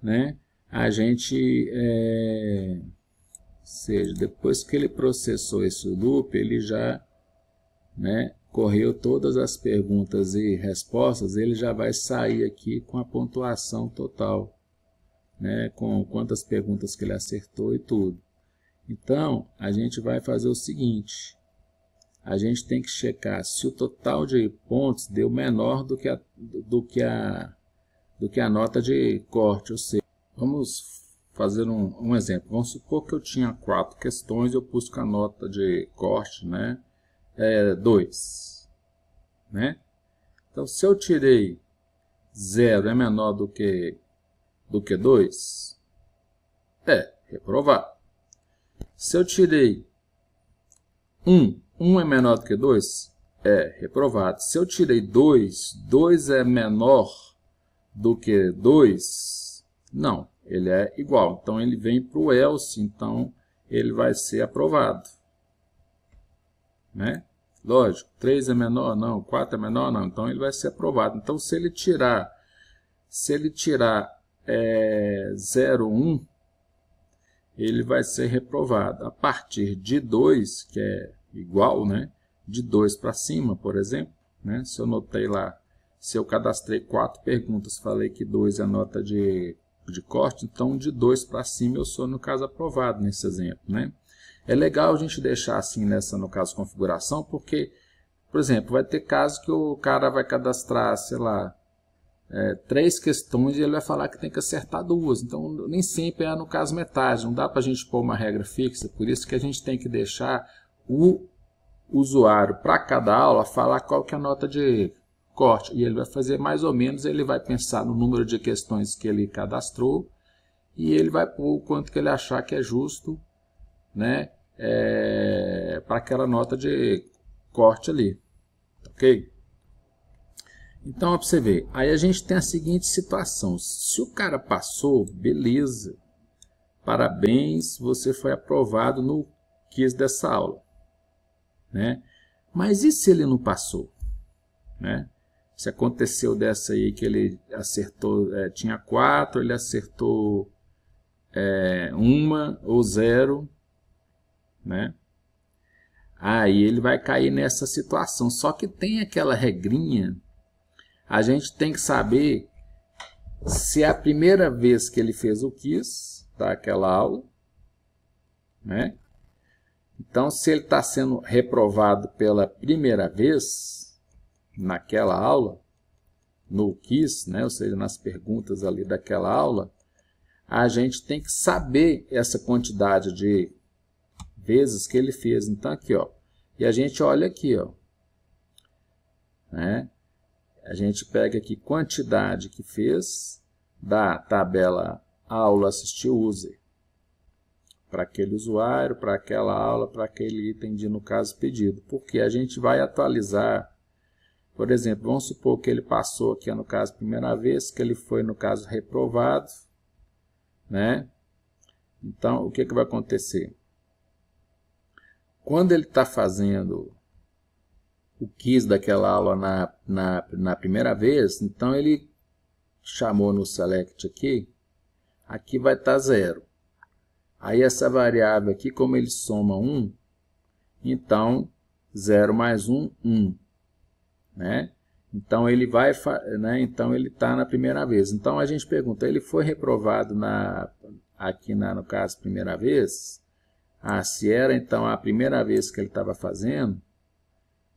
né, a gente, seja, depois que ele processou esse loop, ele já, né, correu todas as perguntas e respostas, ele já vai sair aqui com a pontuação total, né, com quantas perguntas que ele acertou e tudo. Então, a gente vai fazer o seguinte: a gente tem que checar se o total de pontos deu menor do que a nota de corte. Ou seja, vamos fazer um exemplo. Vamos supor que eu tinha 4 questões e eu pus com a nota de corte, né, 2. Né? Então, se eu tirei 0 é menor do que 2, reprovado. Se eu tirei 1 é menor do que 2, reprovado. Se eu tirei 2, 2 é menor do que 2, não, ele é igual. Então, ele vem para o else, então ele vai ser aprovado. Né? Lógico, 3 é menor, não, 4 é menor, não, então ele vai ser aprovado. Então, se ele tirar 0, 1, ele vai ser reprovado. A partir de 2, que é igual, né? De 2 para cima, por exemplo, né? Se eu notei lá, se eu cadastrei 4 perguntas, falei que 2 é a nota de corte, então de 2 para cima eu sou, no caso, aprovado nesse exemplo, né? É legal a gente deixar assim nessa, no caso, configuração, porque, por exemplo, vai ter casos que o cara vai cadastrar, sei lá, 3 questões e ele vai falar que tem que acertar 2. Então, nem sempre no caso, metade. Não dá para a gente pôr uma regra fixa, por isso que a gente tem que deixar o usuário, para cada aula, falar qual que é a nota de corte. E ele vai fazer mais ou menos, ele vai pensar no número de questões que ele cadastrou e ele vai pôr o quanto que ele achar que é justo, né, para aquela nota de corte ali. Ok? Então, para você ver, aí a gente tem a seguinte situação. Se o cara passou, beleza. Parabéns, você foi aprovado no quiz dessa aula, né? Mas e se ele não passou, né? Se aconteceu dessa aí que ele acertou, tinha 4, ele acertou 1 ou 0, né? Aí ele vai cair nessa situação. Só que tem aquela regrinha, a gente tem que saber se é a primeira vez que ele fez o quiz daquela aula, né? Então, se ele está sendo reprovado pela primeira vez naquela aula, no quiz, né? Ou seja, nas perguntas ali daquela aula, a gente tem que saber essa quantidade de vezes que ele fez. Então, aqui, ó, e a gente olha aqui, ó, né? A gente pega aqui quantidade que fez da tabela aula assistir user para aquele usuário, para aquela aula, para aquele item de, no caso, pedido. Porque a gente vai atualizar, por exemplo, vamos supor que ele passou aqui, no caso, primeira vez, que ele foi, no caso, reprovado, né? Então, o que vai acontecer? Quando ele está fazendo o quiz daquela aula na primeira vez, então ele chamou no select aqui vai estar 0. Aí essa variável aqui, como ele soma 1, então 0 mais 1, 1. Né? Então ele vai, né? Então ele está na primeira vez. Então a gente pergunta, ele foi reprovado aqui no caso primeira vez? Se era então a primeira vez que ele estava fazendo,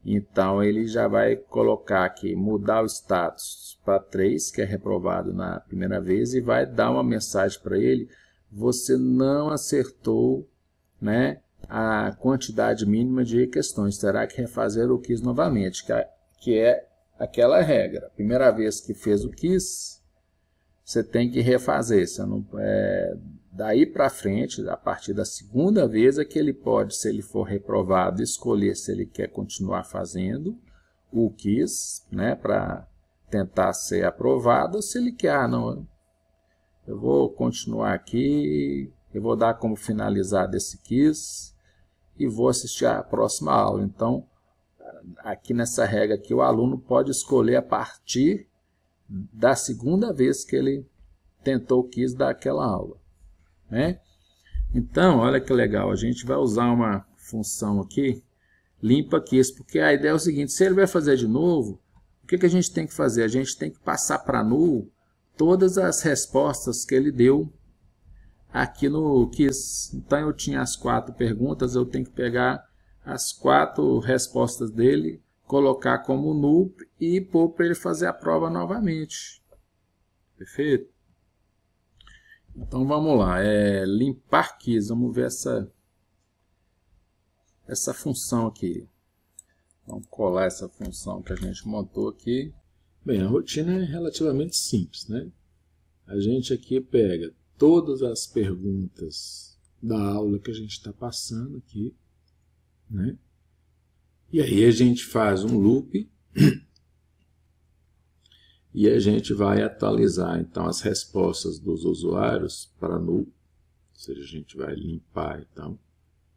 então ele já vai colocar aqui, mudar o status para 3, que é reprovado na primeira vez, e vai dar uma mensagem para ele, você não acertou, né, a quantidade mínima de questões, terá que refazer o quiz novamente, que é aquela regra. Primeira vez que fez o quiz, você tem que refazer. Você não, daí para frente, a partir da segunda vez, é que ele pode, se ele for reprovado, escolher se ele quer continuar fazendo o quiz, né, para tentar ser aprovado, ou se ele quer, não, eu vou continuar aqui, eu vou dar como finalizar desse quiz e vou assistir a próxima aula. Então, aqui nessa regra aqui, o aluno pode escolher a partir da segunda vez que ele tentou o quiz daquela aula, né? Então, olha que legal, a gente vai usar uma função aqui, limpa quiz, porque a ideia é o seguinte, se ele vai fazer de novo, o que a gente tem que fazer? A gente tem que passar para null todas as respostas que ele deu aqui no quiz. Então, eu tinha as 4 perguntas, eu tenho que pegar as 4 respostas dele, colocar como null e pôr para ele fazer a prova novamente. Perfeito? Então, vamos lá. Limpar quiz. Vamos ver essa função aqui. Vamos colar essa função que a gente montou aqui. Bem, a rotina é relativamente simples, né? A gente aqui pega todas as perguntas da aula que a gente está passando aqui, né? E aí a gente faz um loop e a gente vai atualizar então as respostas dos usuários para null, ou seja, a gente vai limpar então,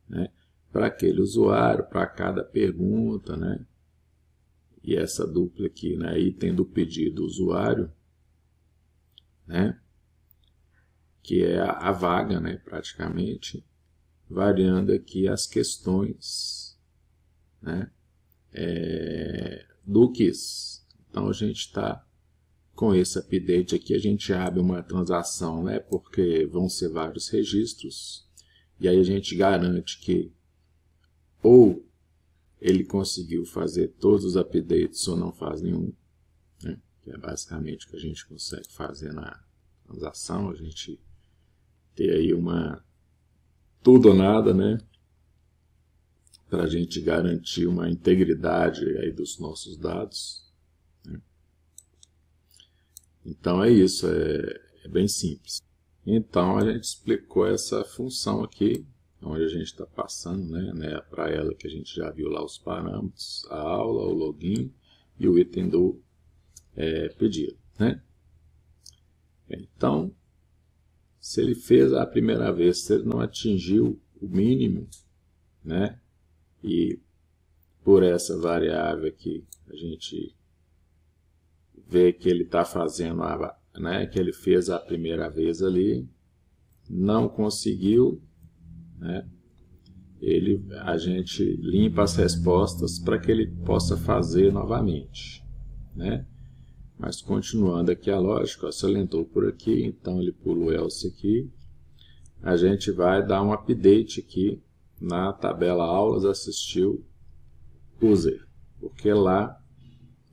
né, para aquele usuário, para cada pergunta, né? E essa dupla aqui, né, item do pedido usuário, né, que é a vaga, né, praticamente, variando aqui as questões, né, do quiz. Então a gente está com esse update aqui, a gente abre uma transação, né, porque vão ser vários registros, e aí a gente garante que ou ele conseguiu fazer todos os updates ou não faz nenhum, né, que é basicamente o que a gente consegue fazer na transação, a gente ter aí uma tudo ou nada, né, para a gente garantir uma integridade aí dos nossos dados, né? Então é isso, é bem simples. Então a gente explicou essa função aqui, onde a gente está passando, né, para ela que a gente já viu lá os parâmetros, a aula, o login e o item do pedido, né? Então, se ele fez a primeira vez, se ele não atingiu o mínimo, né? E por essa variável aqui, a gente vê que ele está fazendo, né? Que ele fez a primeira vez ali, não conseguiu, né? A gente limpa as respostas para que ele possa fazer novamente, né? Mas continuando aqui a lógica, se ele entrou por aqui, então ele pula o else aqui. A gente vai dar um update aqui na tabela aulas assistiu user, porque lá,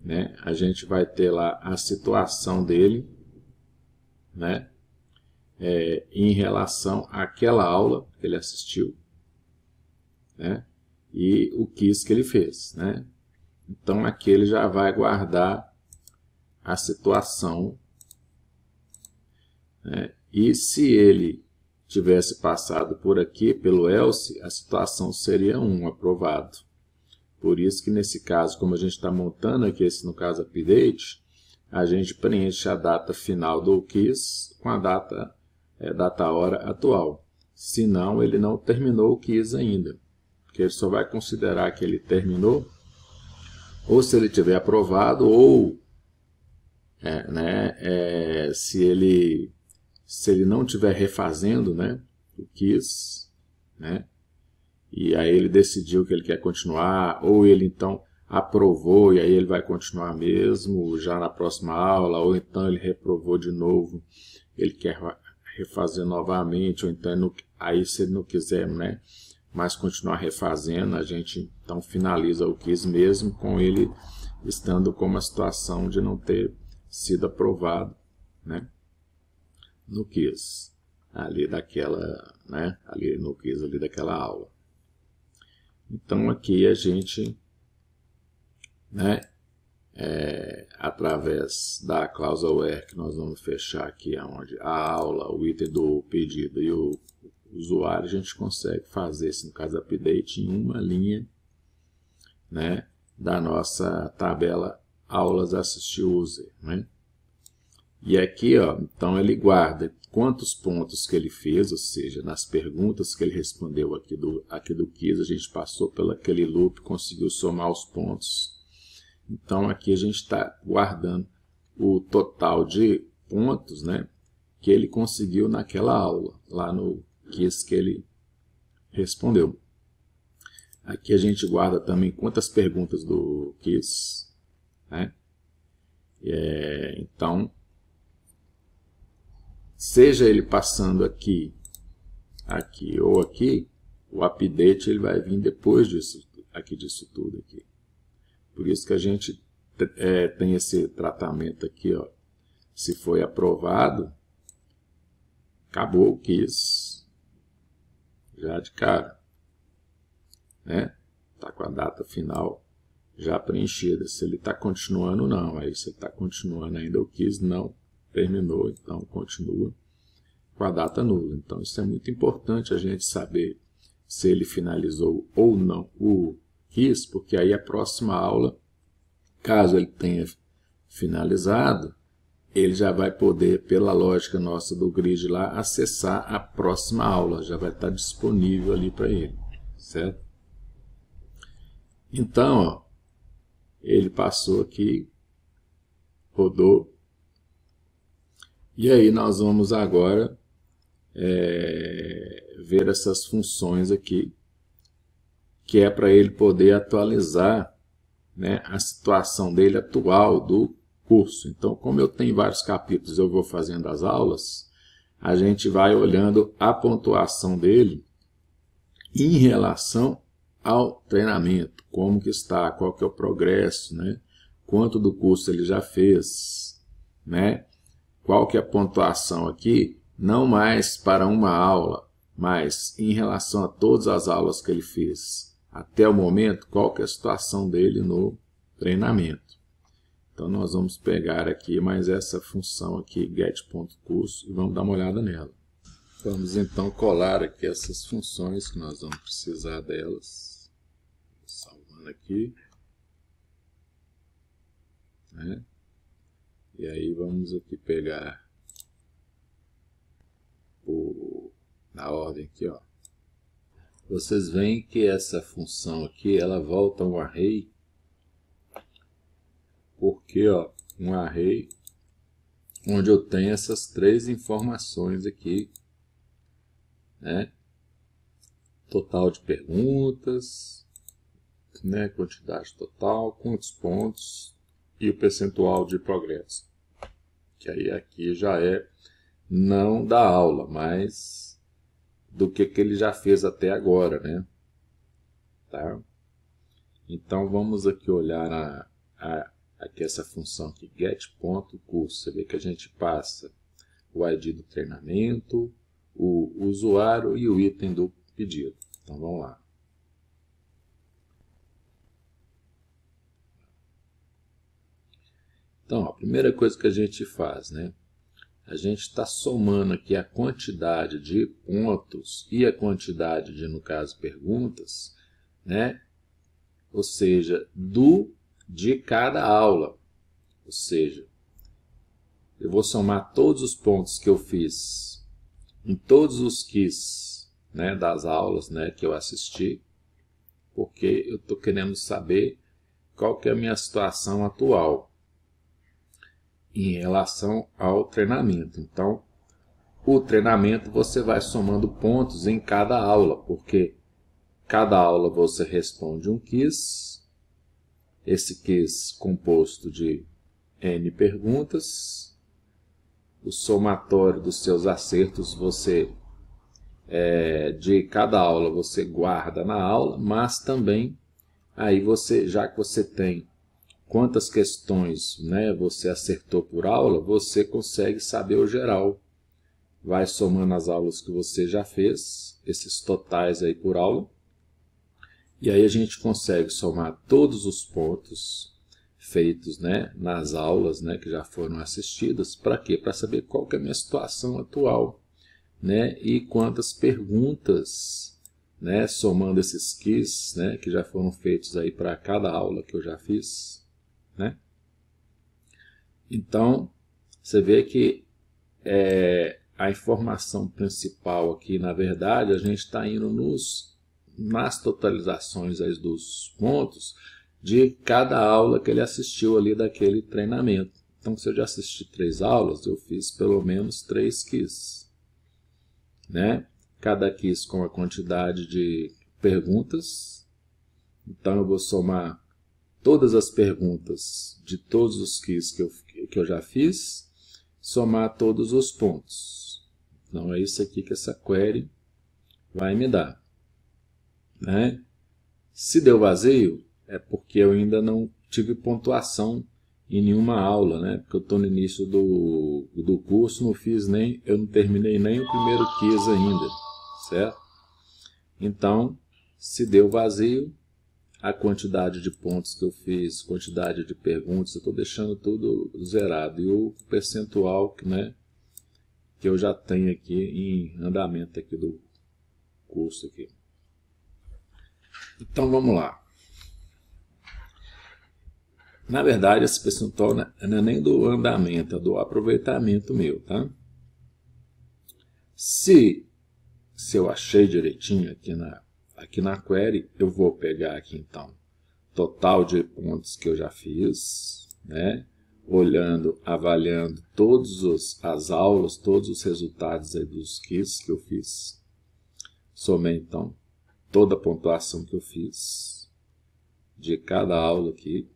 né, a gente vai ter lá a situação dele, né, em relação àquela aula que ele assistiu, né, e o quiz que ele fez, né. Então aqui ele já vai guardar a situação, né, e se ele tivesse passado por aqui pelo else, a situação seria 1, aprovado. Por isso que nesse caso, como a gente está montando aqui esse, no caso, update, a gente preenche a data final do quiz com a data-hora atual. Senão, ele não terminou o quiz ainda, porque ele só vai considerar que ele terminou, ou se ele tiver aprovado, ou se ele não estiver refazendo, né, o quiz, né, e aí ele decidiu que ele quer continuar, ou ele então aprovou e aí ele vai continuar mesmo já na próxima aula, ou então ele reprovou de novo, ele quer refazer novamente, ou então aí se ele não quiser, né, mas continuar refazendo, a gente então finaliza o quiz mesmo com ele estando com uma situação de não ter sido aprovado, né, no quiz ali daquela, né, ali no quiz ali daquela aula. Então aqui a gente, né, através da cláusula where, que nós vamos fechar aqui onde a aula, o item do pedido e o usuário, a gente consegue fazer esse, no caso, update em uma linha, né, da nossa tabela aulas assistir user, né? E aqui, ó, então ele guarda quantos pontos que ele fez, ou seja, nas perguntas que ele respondeu aqui do quiz, a gente passou pelo aquele loop, conseguiu somar os pontos. Então aqui a gente está guardando o total de pontos, né, que ele conseguiu naquela aula, lá no quiz que ele respondeu. Aqui a gente guarda também quantas perguntas do quiz, né? Então, seja ele passando aqui ou aqui, o update ele vai vir depois disso tudo aqui. Por isso que a gente tem esse tratamento aqui, ó. Se foi aprovado, acabou o quiz já de cara, né? Tá com a data final já preenchida. Se ele está continuando, não. Aí se ele está continuando ainda o quiz, não terminou, então continua com a data nula. Então isso é muito importante a gente saber se ele finalizou ou não o quiz, porque aí a próxima aula, caso ele tenha finalizado, ele já vai poder, pela lógica nossa do grid lá, acessar a próxima aula, já vai estar disponível ali para ele, certo? Então, ó, ele passou aqui, rodou, e aí nós vamos agora ver essas funções aqui, que é para ele poder atualizar, né, a situação dele atual do curso. Então, como eu tenho vários capítulos, eu vou fazendo as aulas, a gente vai olhando a pontuação dele em relação ao treinamento, como que está, qual que é o progresso, né, quanto do curso ele já fez, né, qual que é a pontuação aqui, não mais para uma aula, mas em relação a todas as aulas que ele fez até o momento, qual que é a situação dele no treinamento. Então nós vamos pegar aqui mais essa função aqui, get.curso, e vamos dar uma olhada nela. Vamos então colar aqui essas funções que nós vamos precisar delas. Salvando aqui, né? E aí vamos aqui pegar na ordem aqui, ó. Vocês veem que essa função aqui, ela volta um array, porque, ó, um array onde eu tenho essas três informações aqui, né? Total de perguntas, né? Quantidade total, quantos pontos e o percentual de progresso. Que aí aqui já é não da aula, mas do que ele já fez até agora, né? Tá? Então vamos aqui olhar aqui essa função aqui, get.curso. Você vê que a gente passa o ID do treinamento, o usuário e o item do pedido. Então vamos lá. Então, a primeira coisa que a gente faz, né? A gente está somando aqui a quantidade de pontos e a quantidade de, no caso, perguntas, né? Ou seja, de cada aula. Ou seja, eu vou somar todos os pontos que eu fiz em todos os quiz, né, das aulas, né, que eu assisti, porque eu estou querendo saber qual que é a minha situação atual em relação ao treinamento. Então, o treinamento você vai somando pontos em cada aula, porque cada aula você responde um quiz, esse quiz composto de N perguntas, o somatório dos seus acertos de cada aula você guarda na aula, mas também aí você, já que você tem quantas questões, né, você acertou por aula, você consegue saber o geral. Vai somando as aulas que você já fez, esses totais aí por aula, e aí a gente consegue somar todos os pontos feitos, né, nas aulas, né, que já foram assistidas. Para quê? Para saber qual que é a minha situação atual, né, e quantas perguntas, né, somando esses quiz, né, que já foram feitos aí para cada aula que eu já fiz, né? Então, você vê que a informação principal aqui, na verdade, a gente está indo nas totalizações aí dos pontos de cada aula que ele assistiu ali daquele treinamento. Então, se eu já assisti 3 aulas, eu fiz pelo menos 3 quiz, né? Cada quiz com a quantidade de perguntas. Então, eu vou somar todas as perguntas de todos os quiz que eu já fiz, somar todos os pontos. Então, é isso aqui que essa query vai me dar, né? Se deu vazio, é porque eu ainda não tive pontuação em nenhuma aula, né? Porque eu estou no início do curso, eu não terminei nem o primeiro quiz ainda, certo? Então, se deu vazio, a quantidade de pontos que eu fiz, quantidade de perguntas, eu estou deixando tudo zerado. E o percentual, né, que eu já tenho aqui em andamento aqui do curso aqui. Então vamos lá. Na verdade, esse percentual não é nem do andamento, é do aproveitamento meu, tá? Se eu achei direitinho aqui na query, eu vou pegar aqui então total de pontos que eu já fiz, né? Olhando, avaliando as aulas, todos os resultados aí dos quiz que eu fiz. Somei então toda a pontuação que eu fiz de cada aula aqui,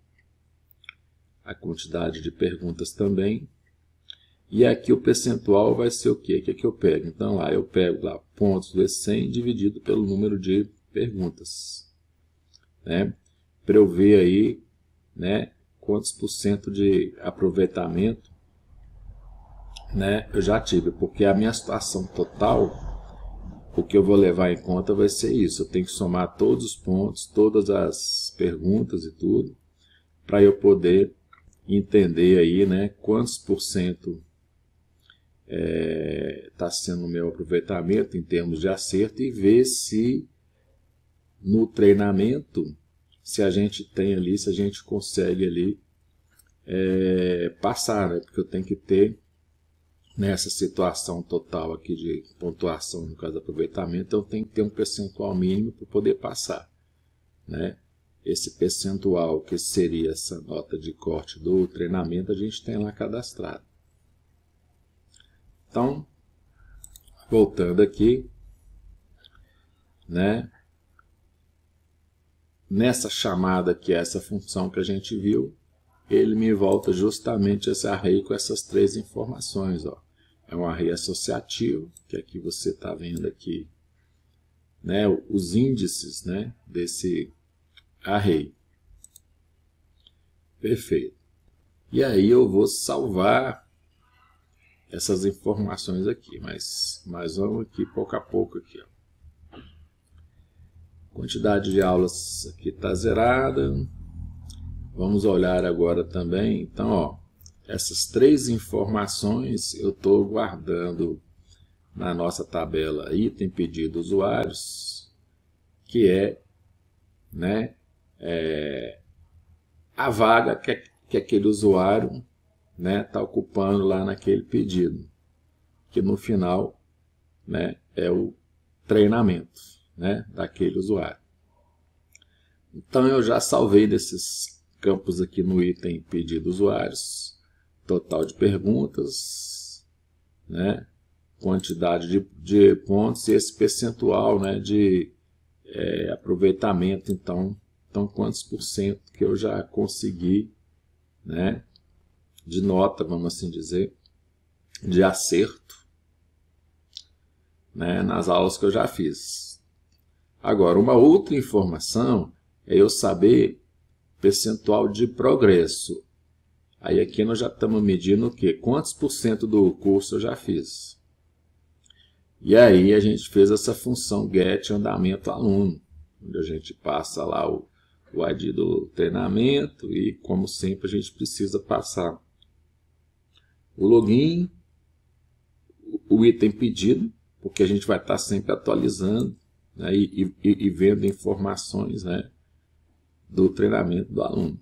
a quantidade de perguntas também. E aqui o percentual vai ser o quê? O que é que eu pego? Então lá eu pego lá pontos do E100 dividido pelo número de perguntas, né? Para eu ver aí, né, quantos por cento de aproveitamento, né, eu já tive, porque a minha situação total, o que eu vou levar em conta vai ser isso. Eu tenho que somar todos os pontos, todas as perguntas e tudo, para eu poder entender aí, né, quantos por cento está sendo o meu aproveitamento em termos de acerto, e ver se no treinamento, se a gente tem ali, se a gente consegue ali passar, né? Porque eu tenho que ter nessa situação total aqui de pontuação, no caso do aproveitamento, eu tenho que ter um percentual mínimo para poder passar, né? Esse percentual, que seria essa nota de corte do treinamento, a gente tem lá cadastrado. Então, voltando aqui, né? Nessa chamada, que é essa função que a gente viu, ele me volta justamente esse array com essas três informações, ó. É um array associativo, que aqui você está vendo aqui, né, os índices, né, desse array. Perfeito. E aí eu vou salvar essas informações aqui, mas vamos aqui pouco a pouco aqui, ó. Quantidade de aulas aqui está zerada. Vamos olhar agora também, então, ó, essas três informações eu estou guardando na nossa tabela item pedido usuários, que é, né, a vaga que aquele usuário, né, está ocupando lá naquele pedido, que no final, né, é o treinamento, né, daquele usuário. Então eu já salvei desses campos aqui no item pedido usuários, total de perguntas, né, quantidade de pontos e esse percentual, né, de aproveitamento. Então quantos por cento que eu já consegui, né, de nota, vamos assim dizer, de acerto, né, nas aulas que eu já fiz. Agora, uma outra informação é eu saber percentual de progresso. Aí aqui nós já estamos medindo o quê? Quantos por cento do curso eu já fiz. E aí a gente fez essa função get andamento aluno, onde a gente passa lá o ID do treinamento e, como sempre, a gente precisa passar o login, o item pedido, porque a gente vai estar sempre atualizando, né, e vendo informações, né, do treinamento do aluno.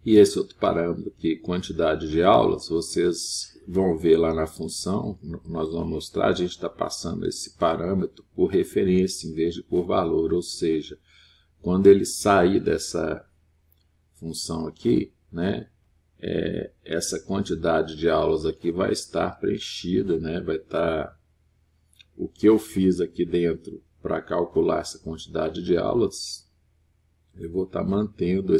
E esse outro parâmetro aqui, quantidade de aulas, vocês vão ver lá na função, nós vamos mostrar, a gente está passando esse parâmetro por referência em vez de por valor, ou seja, quando ele sair dessa função aqui, né, essa quantidade de aulas aqui vai estar preenchida, né, vai estar o que eu fiz aqui dentro para calcular essa quantidade de aulas, eu vou estar mantendo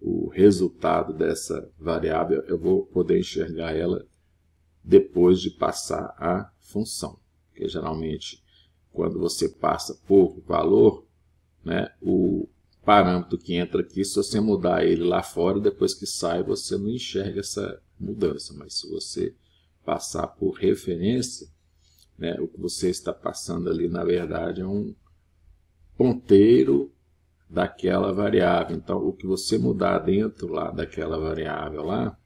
o resultado dessa variável, eu vou poder enxergar ela depois de passar a função. Porque geralmente, quando você passa por valor, né, o parâmetro que entra aqui, se você mudar ele lá fora, depois que sai, você não enxerga essa mudança. Mas se você passar por referência, né, o que você está passando ali, na verdade, é um ponteiro daquela variável. Então, o que você mudar dentro lá daquela variável lá,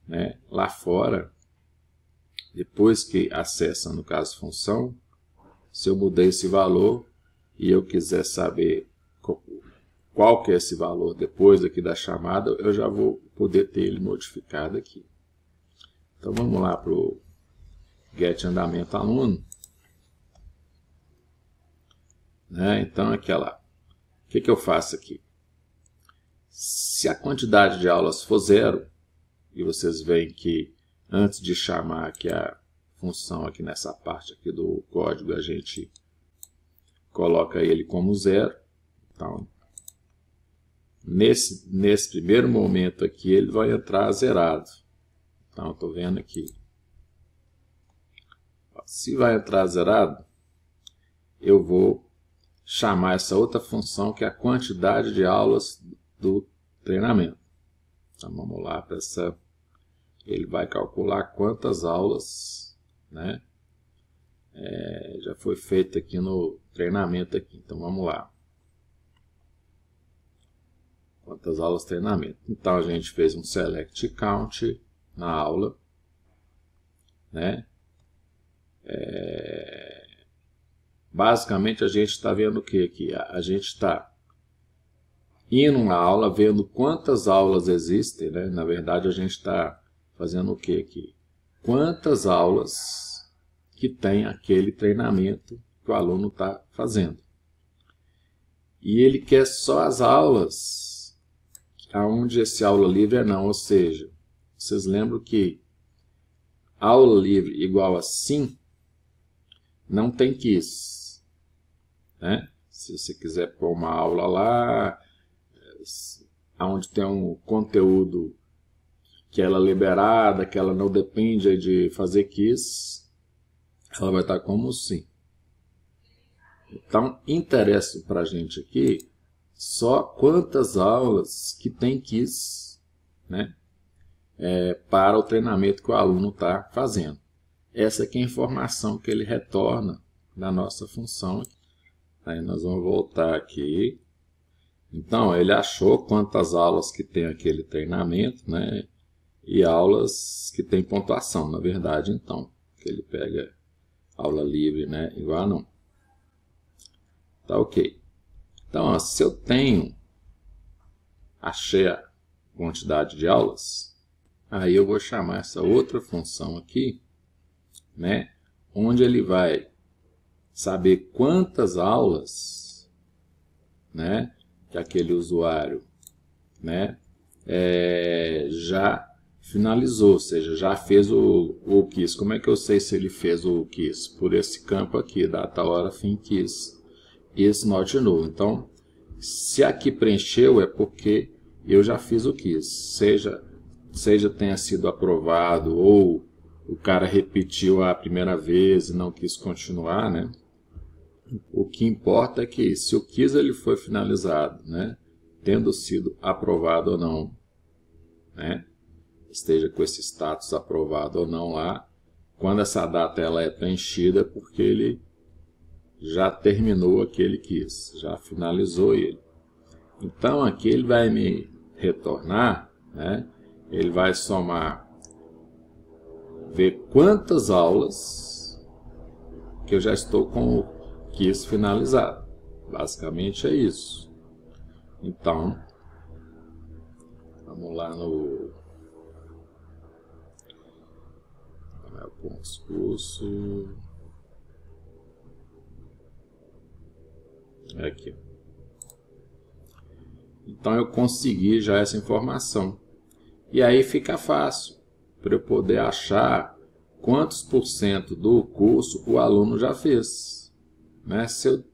né, lá fora, depois que acessa, no caso, função, se eu mudei esse valor e eu quiser saber qual que é esse valor depois aqui da chamada, eu já vou poder ter ele modificado aqui. Então, vamos lá para o get andamento aluno. Né? Então, aquela... O que eu faço aqui? Se a quantidade de aulas for zero, e vocês veem que antes de chamar aqui a função aqui nessa parte aqui do código, a gente coloca ele como zero. Então, nesse primeiro momento aqui, ele vai entrar zerado. Então, estou vendo aqui. Se vai entrar zerado, eu vou chamar essa outra função, que é a quantidade de aulas do treinamento. Então, vamos lá para essa... Ele vai calcular quantas aulas, né, já foi feito aqui no treinamento aqui. Então, vamos lá. Quantas aulas de treinamento? Então, a gente fez um select count na aula, né? Basicamente, a gente está vendo o que aqui? A gente está indo uma aula, vendo quantas aulas existem, né? Na verdade, a gente está fazendo o que aqui? Quantas aulas que tem aquele treinamento que o aluno está fazendo. E ele quer só as aulas onde esse aula livre é não, ou seja, vocês lembram que aula livre igual a sim, não tem quiz, né? Se você quiser pôr uma aula lá, onde tem um conteúdo que ela é liberada, que ela não depende de fazer quiz, ela vai estar como sim. Então, interessa para a gente aqui só quantas aulas que tem quiz, né? Para o treinamento que o aluno está fazendo. Essa aqui é a informação que ele retorna na nossa função. Aí nós vamos voltar aqui. Então, ele achou quantas aulas que tem aquele treinamento, né? E aulas que tem pontuação, na verdade, então. Que ele pega aula livre, né? Igual a não. Tá ok. Então, ó, se eu achei a quantidade de aulas, aí eu vou chamar essa outra função aqui, né? Onde ele vai saber quantas aulas, né? Que aquele usuário, né? Já finalizou, ou seja, já fez o quiz. Como é que eu sei se ele fez o quiz? Por esse campo aqui, data, hora, fim, quiz. Esse not null. Então, se aqui preencheu é porque eu já fiz o quiz. Seja tenha sido aprovado ou o cara repetiu a primeira vez e não quis continuar, né? O que importa é que se o quiz ele foi finalizado, né? Tendo sido aprovado ou não, né? Esteja com esse status aprovado ou não lá, quando essa data ela é preenchida, porque ele já terminou aquele quiz, já finalizou ele. Então aqui ele vai me retornar, né? Ele vai somar, ver quantas aulas que eu já estou com o quiz finalizado. Basicamente é isso. Então, vamos lá no pontos curso. Aqui. Então eu consegui já essa informação. E aí fica fácil para eu poder achar quantos % do curso o aluno já fez, né? Se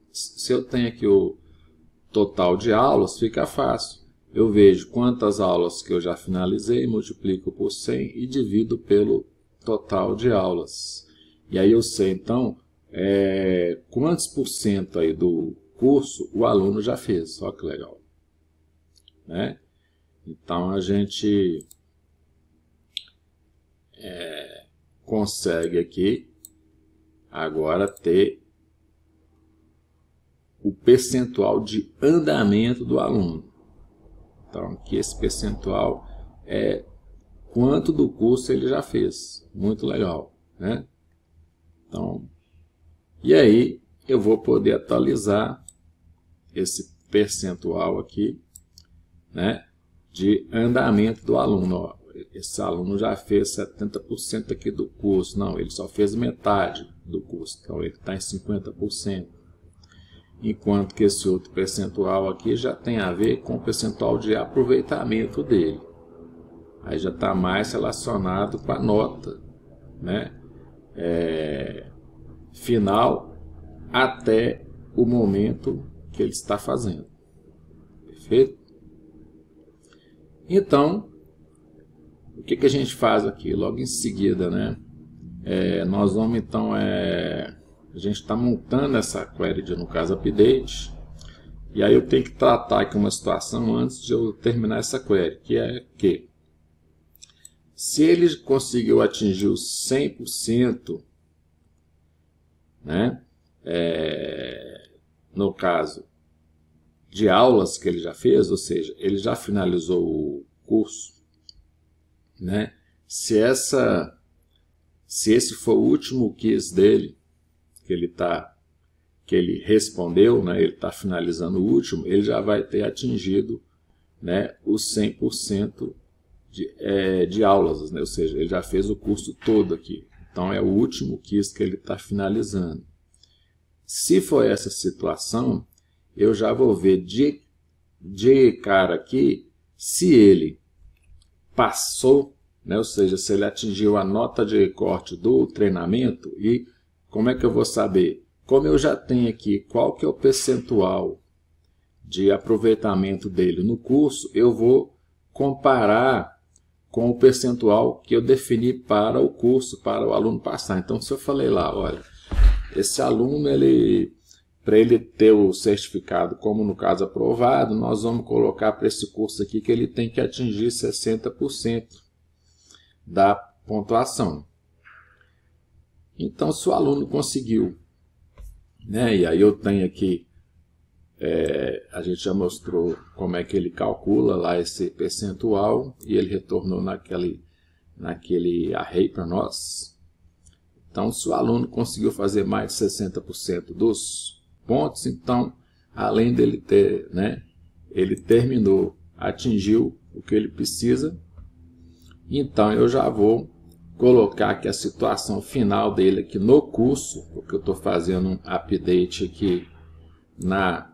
eu tenho aqui o total de aulas, fica fácil. Eu vejo quantas aulas que eu já finalizei, multiplico por 100 e divido pelo total de aulas. E aí eu sei, então, quantos % aí do curso o aluno já fez. Olha que legal, né? Então a gente consegue aqui agora ter o percentual de andamento do aluno. Então aqui esse percentual é quanto do curso ele já fez. Muito legal, né? Então, e aí eu vou poder atualizar esse percentual aqui, né, de andamento do aluno. Ó, esse aluno já fez 70% aqui do curso. Não, ele só fez metade do curso. Então ele está em 50%. Enquanto que esse outro percentual aqui já tem a ver com o percentual de aproveitamento dele. Aí já está mais relacionado com a nota, né, final até o momento que ele está fazendo. Perfeito? Então, o que a gente faz aqui? Logo em seguida, né? Nós vamos então, a gente está montando essa query de, no caso, update. E aí eu tenho que tratar aqui uma situação antes de eu terminar essa query, que é que se ele conseguiu atingir os 100%, né? No caso de aulas que ele já fez, ou seja, ele já finalizou o curso, né? Se esse for o último quiz dele, que ele respondeu, né? Ele está finalizando o último, ele já vai ter atingido né, os 100% de aulas, né? Ou seja, ele já fez o curso todo aqui. Então é o último quiz que ele está finalizando. Se for essa situação, eu já vou ver de cara aqui se ele passou, né? Ou seja, se ele atingiu a nota de corte do treinamento. E como é que eu vou saber? Como eu já tenho aqui qual que é o percentual de aproveitamento dele no curso, eu vou comparar com o percentual que eu defini para o curso, para o aluno passar. Então, se eu falei lá, olha, esse aluno, para ele ter o certificado, como no caso aprovado, nós vamos colocar para esse curso aqui que ele tem que atingir 60% da pontuação. Então, se o aluno conseguiu, né, e aí eu tenho aqui, a gente já mostrou como é que ele calcula lá esse percentual e ele retornou naquele array para nós. Então, se o aluno conseguiu fazer mais de 60% dos pontos, então, além dele ter, né, ele terminou, atingiu o que ele precisa, então eu já vou colocar aqui a situação final dele aqui no curso, porque eu estou fazendo um update aqui na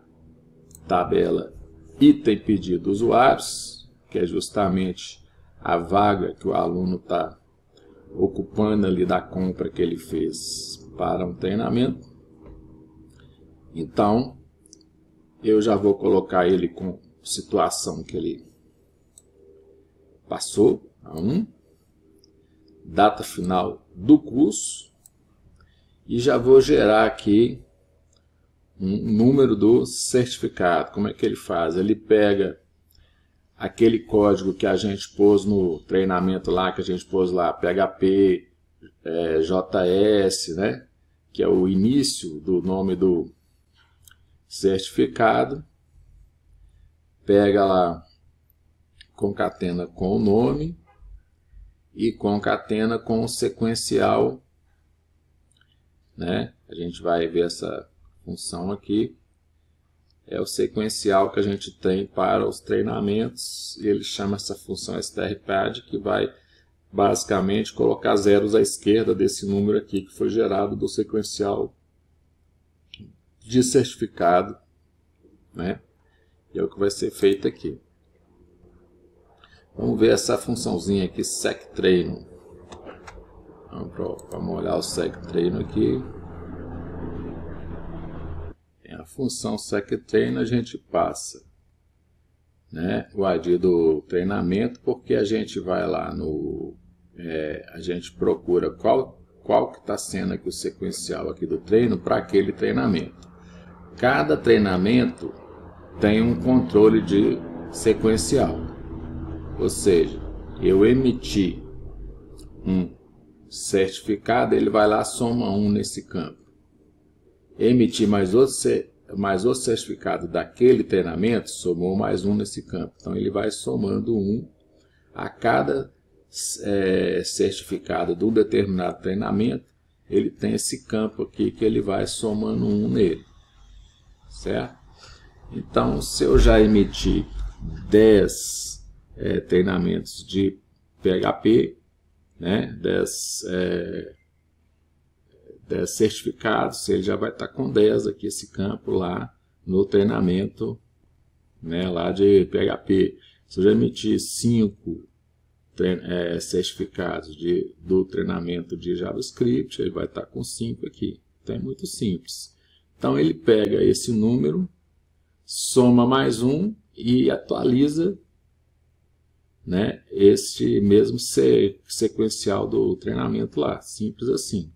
tabela item pedido usuários, que é justamente a vaga que o aluno está ocupando ali da compra que ele fez para um treinamento. Então, eu já vou colocar ele com situação que ele passou, a 1, data final do curso, e já vou gerar aqui um número do certificado. Como é que ele faz? Ele pega aquele código que a gente pôs no treinamento lá, que a gente pôs lá, PHP, JS, né? Que é o início do nome do certificado. Pega lá, concatena com o nome e concatena com o sequencial, né? A gente vai ver essa função aqui. É o sequencial que a gente tem para os treinamentos, e ele chama essa função strpad, que vai basicamente colocar zeros à esquerda desse número aqui que foi gerado do sequencial de certificado, né? E é o que vai ser feito aqui. Vamos ver essa funçãozinha aqui, sectreino. Vamos olhar o sectreino aqui. A função sectreino a gente passa, né, o ID do treinamento, porque a gente vai lá a gente procura qual que está sendo aqui o sequencial aqui do treino para aquele treinamento. Cada treinamento tem um controle de sequencial, ou seja, eu emiti um certificado, ele vai lá, soma 1 nesse campo. Emitir mais outro certificado daquele treinamento, somou mais 1 nesse campo. Então, ele vai somando 1 a cada certificado de um determinado treinamento. Ele tem esse campo aqui que ele vai somando 1 nele. Certo? Então, se eu já emiti 10 treinamentos de PHP, né, 10 certificados, ele já vai estar com 10 aqui, esse campo lá no treinamento, né, lá de PHP. Se eu já emitir 5 certificados do treinamento de JavaScript, ele vai estar com 5 aqui. Então é muito simples. Então ele pega esse número, soma mais 1 e atualiza, né, este mesmo sequencial do treinamento lá. Simples assim.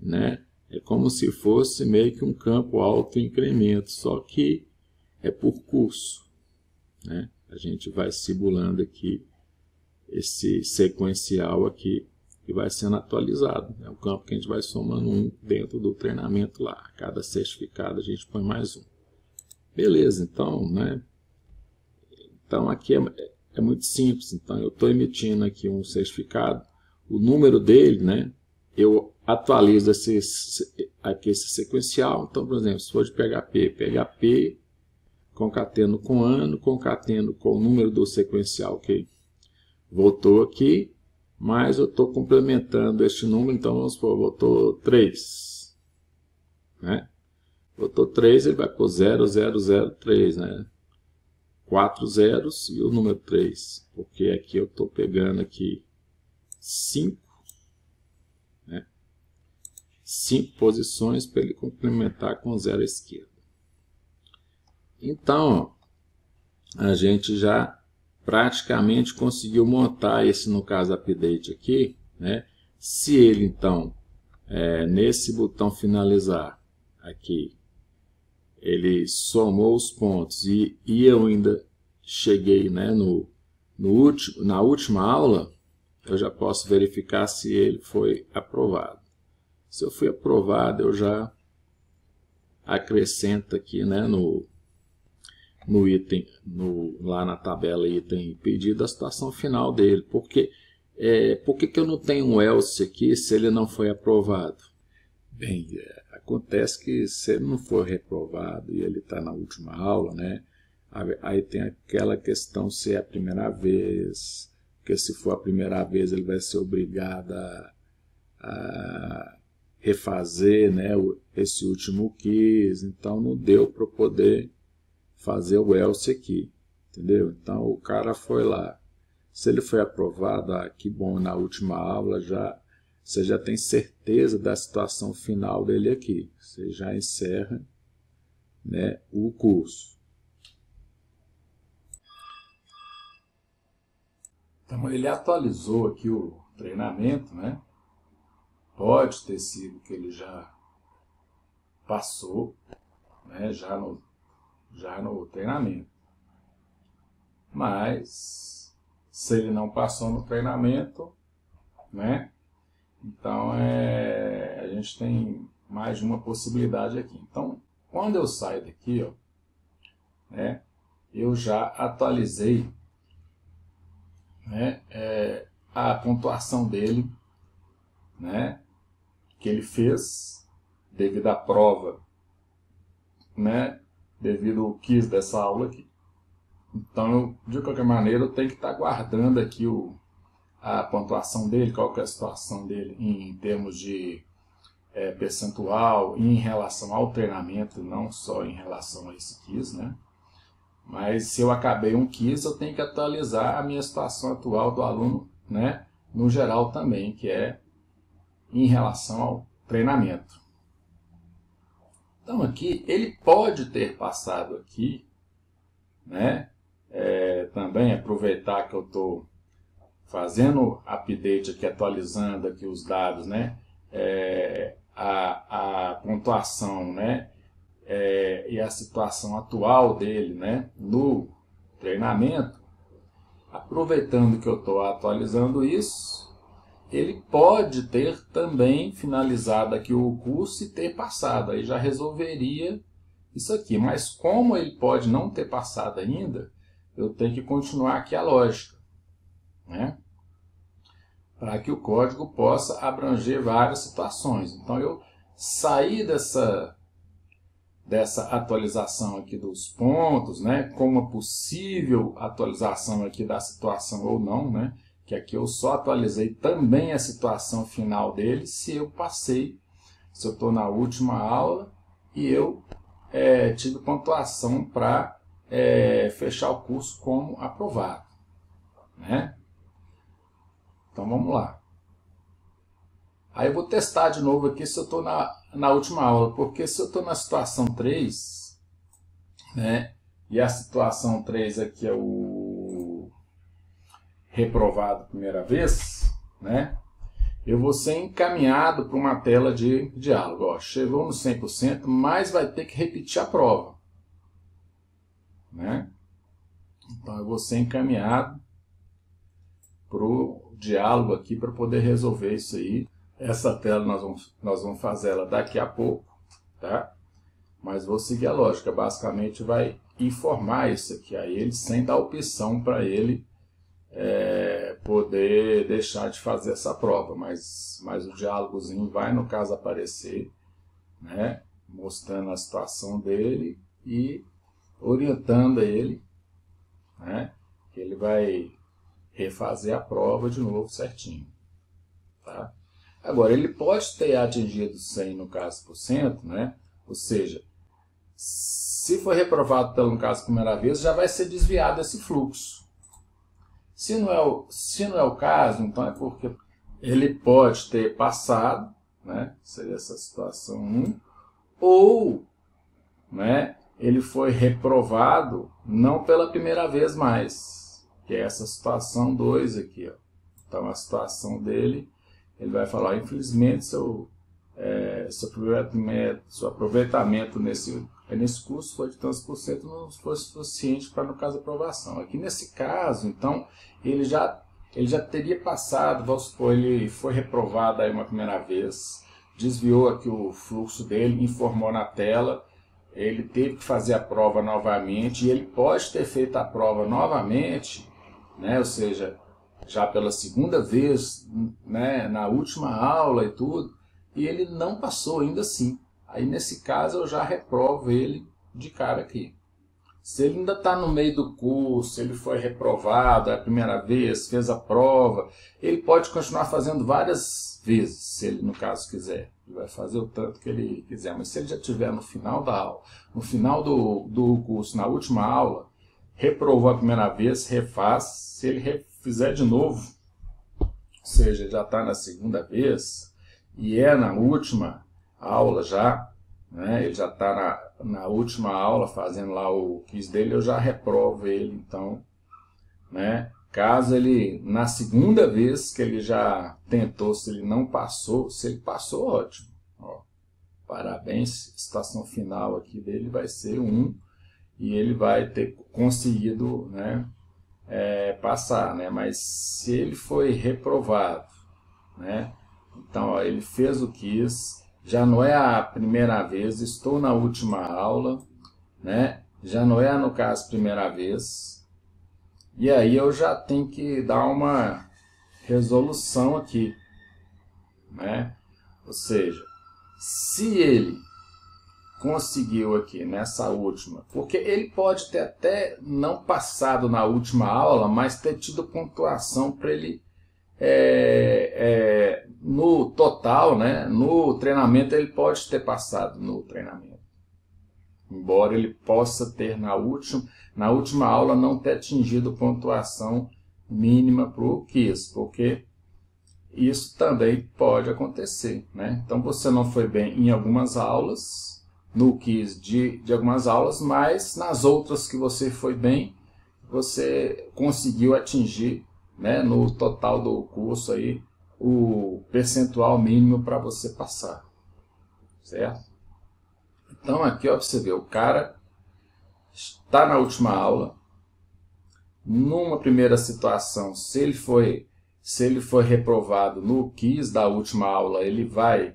Né? É como se fosse meio que um campo auto-incremento, só que é por curso, né? A gente vai simulando aqui esse sequencial aqui e vai sendo atualizado. É um campo que a gente vai somando 1 dentro do treinamento lá. A cada certificado a gente põe mais 1. Beleza, então, né? Então aqui é muito simples. Então eu estou emitindo aqui um certificado, o número dele, né? Eu atualizo aqui esse sequencial. Então, por exemplo, se for de PHP, concateno com ano, concateno com o número do sequencial que voltou aqui, mas eu estou complementando este número, então vamos supor, voltou 3. Né? Voltou 3, ele vai por 0003, né? 4 zeros e o número 3, porque aqui eu estou pegando aqui 5, né? 5 posições para ele complementar com 0 à esquerda. Então, ó, a gente já praticamente conseguiu montar esse, no caso, update aqui, né? Se ele, então, nesse botão finalizar aqui, ele somou os pontos e eu ainda cheguei, né, na última aula, eu já posso verificar se ele foi aprovado. Se eu fui aprovado, eu já acrescento aqui, né, no item, lá na tabela item pedido, a situação final dele. Por que eu não tenho um else aqui se ele não foi aprovado? Bem, acontece que se ele não for reprovado e ele está na última aula, né, aí tem aquela questão se é a primeira vez, porque se for a primeira vez ele vai ser obrigado a refazer, né, esse último quiz, então não deu para poder fazer o else aqui, entendeu? Então o cara foi lá, se ele foi aprovado, que bom, na última aula você já tem certeza da situação final dele aqui, você já encerra, né, o curso. Então ele atualizou aqui o treinamento, né? Pode ter sido que ele já passou, né, já no treinamento. Mas se ele não passou no treinamento, né, então a gente tem mais de uma possibilidade aqui. Então, quando eu saio daqui, ó, né, eu já atualizei, né, a pontuação dele, né, que ele fez devido à prova, né, devido ao quiz dessa aula aqui. Então, de qualquer maneira, eu tenho que estar guardando aqui a pontuação dele, qual que é a situação dele em termos de percentual, em relação ao treinamento, não só em relação a esse quiz, né? Mas se eu acabei um quiz, eu tenho que atualizar a minha situação atual do aluno, né, no geral também, que é em relação ao treinamento. Então aqui, ele pode ter passado aqui, né, também aproveitar que eu estou fazendo update aqui, atualizando aqui os dados, né, a pontuação, né, e a situação atual dele, né, no treinamento. Aproveitando que eu estou atualizando isso, ele pode ter também finalizado aqui o curso e ter passado, aí já resolveria isso aqui. Mas como ele pode não ter passado ainda, eu tenho que continuar aqui a lógica, né, para que o código possa abranger várias situações. Então eu saí dessa atualização aqui dos pontos, né, com uma possível atualização aqui da situação ou não, né, que aqui eu só atualizei também a situação final dele se eu passei, se eu estou na última aula e eu tive pontuação para fechar o curso como aprovado, né? Então vamos lá. Aí eu vou testar de novo aqui se eu estou na última aula, porque se eu estou na situação 3, né, e a situação 3 aqui é o reprovado primeira vez, né, eu vou ser encaminhado para uma tela de diálogo. Ó, chegou no 100%, mas vai ter que repetir a prova, né? Então eu vou ser encaminhado para o diálogo aqui para poder resolver isso aí. Essa tela nós vamos fazer ela daqui a pouco, tá? Mas vou seguir a lógica. Basicamente vai informar isso aqui a ele sem dar opção para ele poder deixar de fazer essa prova. Mas o diálogozinho vai, no caso, aparecer, né, mostrando a situação dele e orientando ele, né, que ele vai refazer a prova de novo certinho. Tá? Agora, ele pode ter atingido 100 no caso por cento, né? Ou seja, se for reprovado pelo no caso primeira vez, já vai ser desviado esse fluxo. Se não é o caso, então é porque ele pode ter passado, né? Seria essa situação 1, ou, né, ele foi reprovado não pela primeira vez mais, que é essa situação 2 aqui. Ó. Então a situação dele, ele vai falar, infelizmente seu aproveitamento nesse curso foi de tantos por cento, não foi suficiente para, no caso, aprovação. Aqui nesse caso, então, ele já teria passado, vamos supor, ele foi reprovado aí uma primeira vez, desviou aqui o fluxo dele, informou na tela, ele teve que fazer a prova novamente, e ele pode ter feito a prova novamente, né, ou seja, já pela segunda vez, né, na última aula e tudo, e ele não passou ainda assim. Aí nesse caso eu já reprovo ele de cara aqui. Se ele ainda está no meio do curso, ele foi reprovado a primeira vez, fez a prova, ele pode continuar fazendo várias vezes, se ele no caso quiser. Ele vai fazer o tanto que ele quiser, mas se ele já estiver no final da aula, no final do curso, na última aula, reprovou a primeira vez, refaz. Se ele fizer de novo, ou seja, já está na segunda vez, e é na última aula já, né, ele já está na última aula fazendo lá o quiz dele, eu já reprovo ele, então, né, caso ele, na segunda vez que ele já tentou, se ele não passou, se ele passou, ótimo, ó, parabéns, a situação final aqui dele vai ser 1, e ele vai ter conseguido, né, passar, né, mas se ele foi reprovado, né, então, ó, ele fez o quiz, já não é a primeira vez, estou na última aula, né? Já não é, no caso, a primeira vez. E aí eu já tenho que dar uma resolução aqui, né? Ou seja, se ele conseguiu aqui nessa última, porque ele pode ter até não passado na última aula, mas ter tido pontuação para ele no total, né, no treinamento ele pode ter passado no treinamento, embora ele possa ter na última aula não ter atingido pontuação mínima para o quiz, porque isso também pode acontecer, né? Então você não foi bem em algumas aulas, no quiz de algumas aulas, mas nas outras que você foi bem, você conseguiu atingir, né, no total do curso aí, o percentual mínimo para você passar, certo? Então aqui, ó, pra você ver, o cara está na última aula, numa primeira situação, se ele foi reprovado no quiz da última aula, ele vai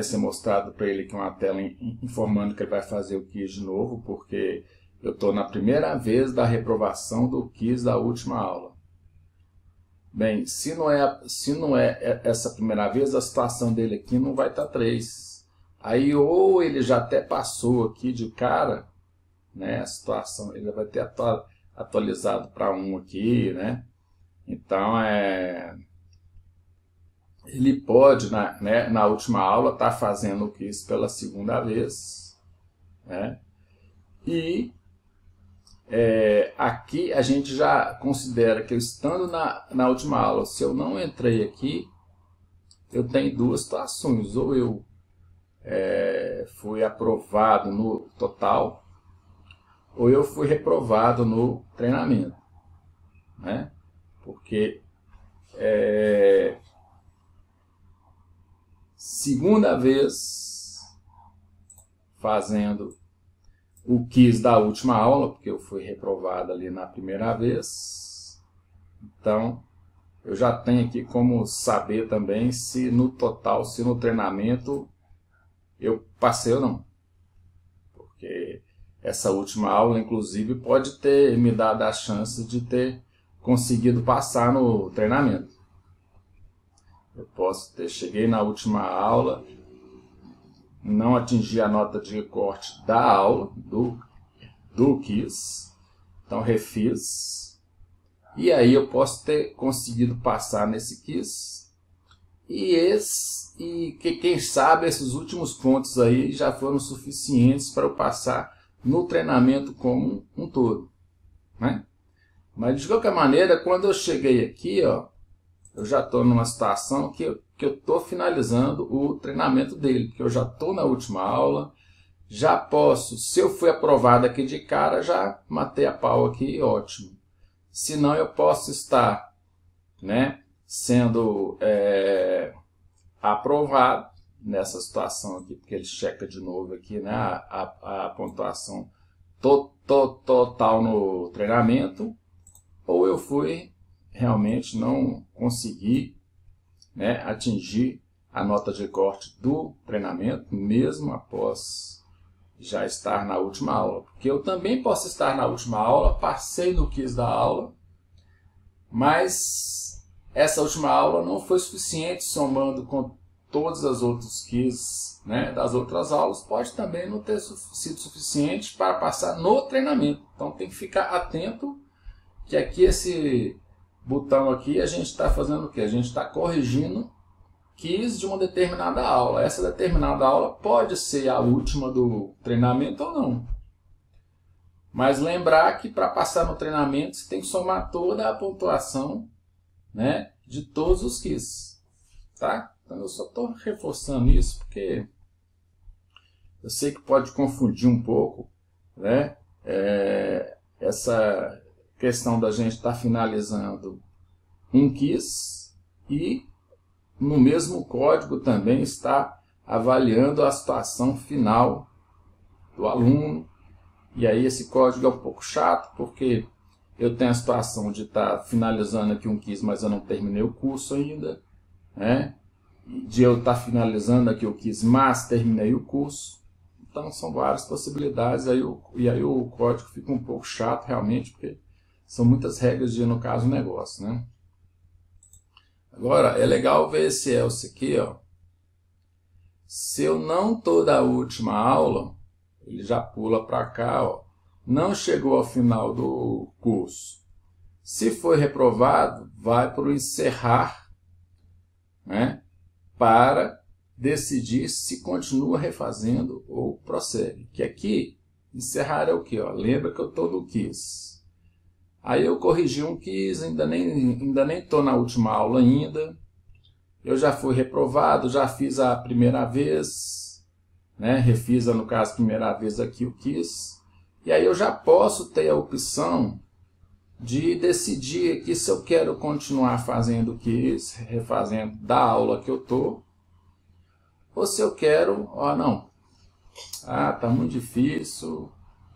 ser mostrado para ele aqui uma tela informando que ele vai fazer o quiz de novo, porque eu estou na primeira vez da reprovação do quiz da última aula. Bem, se não é essa primeira vez, a situação dele aqui não vai estar 3. Aí ou ele já até passou aqui de cara, né, a situação, ele vai ter atualizado para 1 aqui, né? Então, ele pode, na última aula, estar fazendo o quiz pela segunda vez, né? E aqui a gente já considera que eu estando na última aula, se eu não entrei aqui, eu tenho duas situações. Ou eu fui aprovado no total, ou eu fui reprovado no treinamento, né? Porque segunda vez fazendo o quiz da última aula, porque eu fui reprovado ali na primeira vez. Então, eu já tenho aqui como saber também se no total, se no treinamento eu passei ou não. Porque essa última aula, inclusive, pode ter me dado a chance de ter conseguido passar no treinamento. Eu posso ter, cheguei na última aula, não atingi a nota de corte da aula, do do quiz. Então refiz. E aí eu posso ter conseguido passar nesse quiz. E quem sabe esses últimos pontos aí já foram suficientes para eu passar no treinamento como um todo, né? Mas de qualquer maneira, quando eu cheguei aqui, ó, eu já estou numa situação que eu estou finalizando o treinamento dele, porque eu já estou na última aula, já posso, se eu fui aprovado aqui de cara, já matei a pau aqui, ótimo. Se não, eu posso estar, né, sendo aprovado nessa situação aqui, porque ele checa de novo aqui, né, a pontuação total no treinamento, ou eu fui realmente não consegui, né, atingir a nota de corte do treinamento, mesmo após já estar na última aula. Porque eu também posso estar na última aula, passei no quiz da aula, mas essa última aula não foi suficiente, somando com todas as outras quiz, né, das outras aulas, pode também não ter sido suficiente para passar no treinamento. Então tem que ficar atento que aqui esse botão aqui a gente está fazendo o que? A gente está corrigindo quiz de uma determinada aula. Essa determinada aula pode ser a última do treinamento ou não. Mas lembrar que para passar no treinamento você tem que somar toda a pontuação, né, de todos os quiz. Tá? Então eu só estou reforçando isso porque eu sei que pode confundir um pouco, né, essa questão da gente estar finalizando um quiz e no mesmo código também está avaliando a situação final do aluno. E aí esse código é um pouco chato porque eu tenho a situação de estar finalizando aqui um quiz, mas eu não terminei o curso ainda, né? De eu estar finalizando aqui o quiz, mas terminei o curso. Então são várias possibilidades, e aí o código fica um pouco chato realmente, porque são muitas regras de, no caso, negócio, né? Agora, é legal ver esse else aqui, ó. Se eu não estou da última aula, ele já pula para cá, ó. Não chegou ao final do curso. Se foi reprovado, vai para o encerrar, né? Para decidir se continua refazendo ou prossegue. Que aqui, encerrar é o que? Lembra que eu estou no quiz. Aí eu corrigi um quiz, ainda nem estou na última aula ainda. Eu já fui reprovado, já fiz a primeira vez, né? Refiz, no caso, a primeira vez aqui o quiz. E aí eu já posso ter a opção de decidir aqui se eu quero continuar fazendo o quiz, refazendo da aula que eu estou, ou se eu quero, não, tá muito difícil,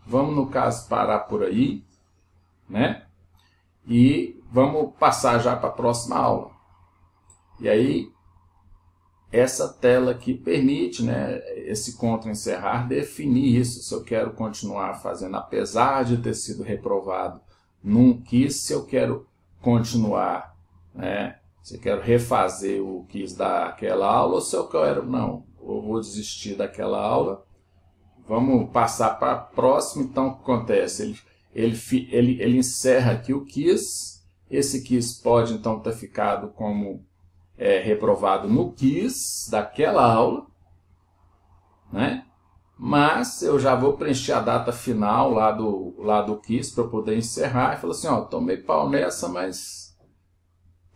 vamos no caso parar por aí, né? E vamos passar já para a próxima aula. E aí essa tela aqui permite, né, esse contra encerrar, definir isso, se eu quero continuar fazendo, apesar de ter sido reprovado num quiz, se eu quero continuar, né, se eu quero refazer o quiz daquela aula, ou se eu quero, não, eu vou desistir daquela aula, vamos passar para a próxima. Então o que acontece? Ele encerra aqui o quiz, esse quiz pode então ter ficado como reprovado no quiz daquela aula, né? Mas eu já vou preencher a data final lá do quiz para eu poder encerrar e falar assim, tomei pau nessa, mas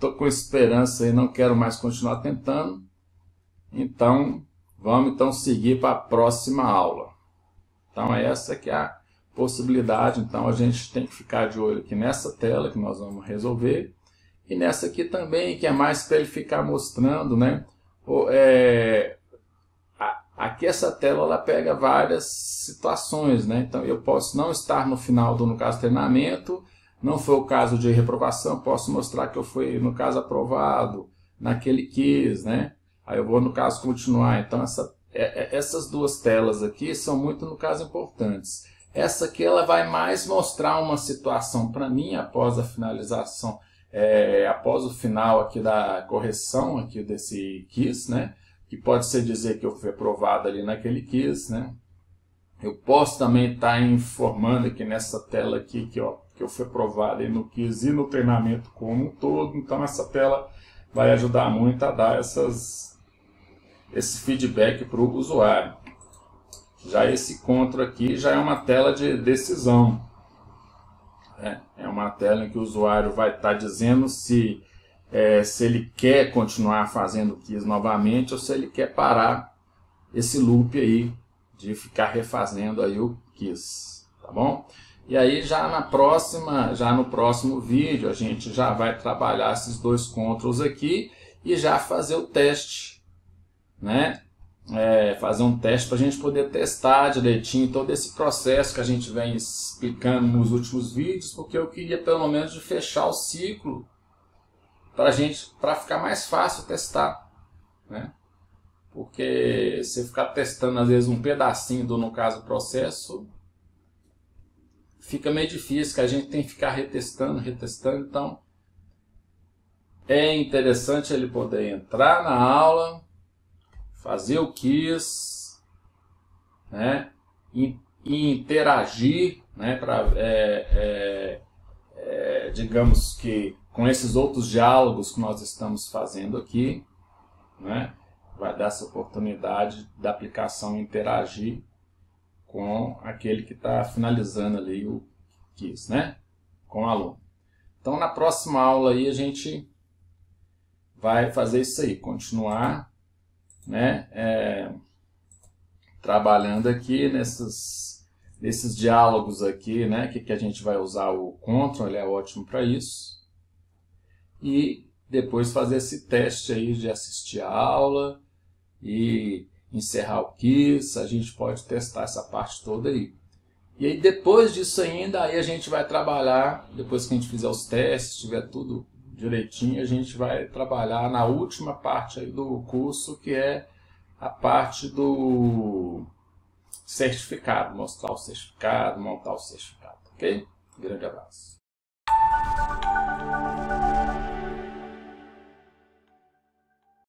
tô com esperança e não quero mais continuar tentando, então vamos então seguir para a próxima aula. Então essa que é a possibilidade. Então a gente tem que ficar de olho aqui nessa tela que nós vamos resolver. E nessa aqui também, que é mais para ele ficar mostrando, né? Aqui essa tela ela pega várias situações, né? Então eu posso não estar no final do, no caso, treinamento, não foi o caso de reprovação, posso mostrar que eu fui, no caso, aprovado naquele quiz, né? Aí eu vou, no caso, continuar. Então essas duas telas aqui são muito, no caso, importantes. Essa aqui ela vai mais mostrar uma situação para mim após a finalização, após o final aqui da correção aqui desse quiz, né? Que pode ser dizer que eu fui aprovado ali naquele quiz, né? Eu posso também estar informando aqui nessa tela aqui, que eu fui aprovado aí no quiz e no treinamento como um todo. Então essa tela vai ajudar muito a dar esse feedback para o usuário. Já esse CTRL aqui já é uma tela de decisão. É uma tela em que o usuário vai estar dizendo se ele quer continuar fazendo o quiz novamente ou se ele quer parar esse loop aí de ficar refazendo aí o quiz, tá bom? E aí já no próximo vídeo a gente já vai trabalhar esses dois CTRLs aqui e já fazer o teste, né? Fazer um teste para a gente poder testar direitinho todo esse processo que a gente vem explicando nos últimos vídeos, porque eu queria pelo menos de fechar o ciclo para ficar mais fácil testar, né? Porque se ficar testando às vezes um pedacinho do, no caso, processo, fica meio difícil, que a gente tem que ficar retestando, então é interessante ele poder entrar na aula, fazer o quiz, né, e interagir, né, digamos que com esses outros diálogos que nós estamos fazendo aqui, né, vai dar essa oportunidade da aplicação interagir com aquele que está finalizando ali o quiz, né, com o aluno. Então na próxima aula aí a gente vai fazer isso aí, continuar, né, trabalhando aqui nesses diálogos aqui, né, que a gente vai usar o CTRL, ele é ótimo para isso, e depois fazer esse teste aí de assistir a aula e encerrar o quiz. A gente pode testar essa parte toda aí. E aí depois disso ainda, aí a gente vai trabalhar, depois que a gente fizer os testes, tiver tudo direitinho, a gente vai trabalhar na última parte aí do curso, que é a parte do certificado, mostrar o certificado, montar o certificado, ok? Grande abraço.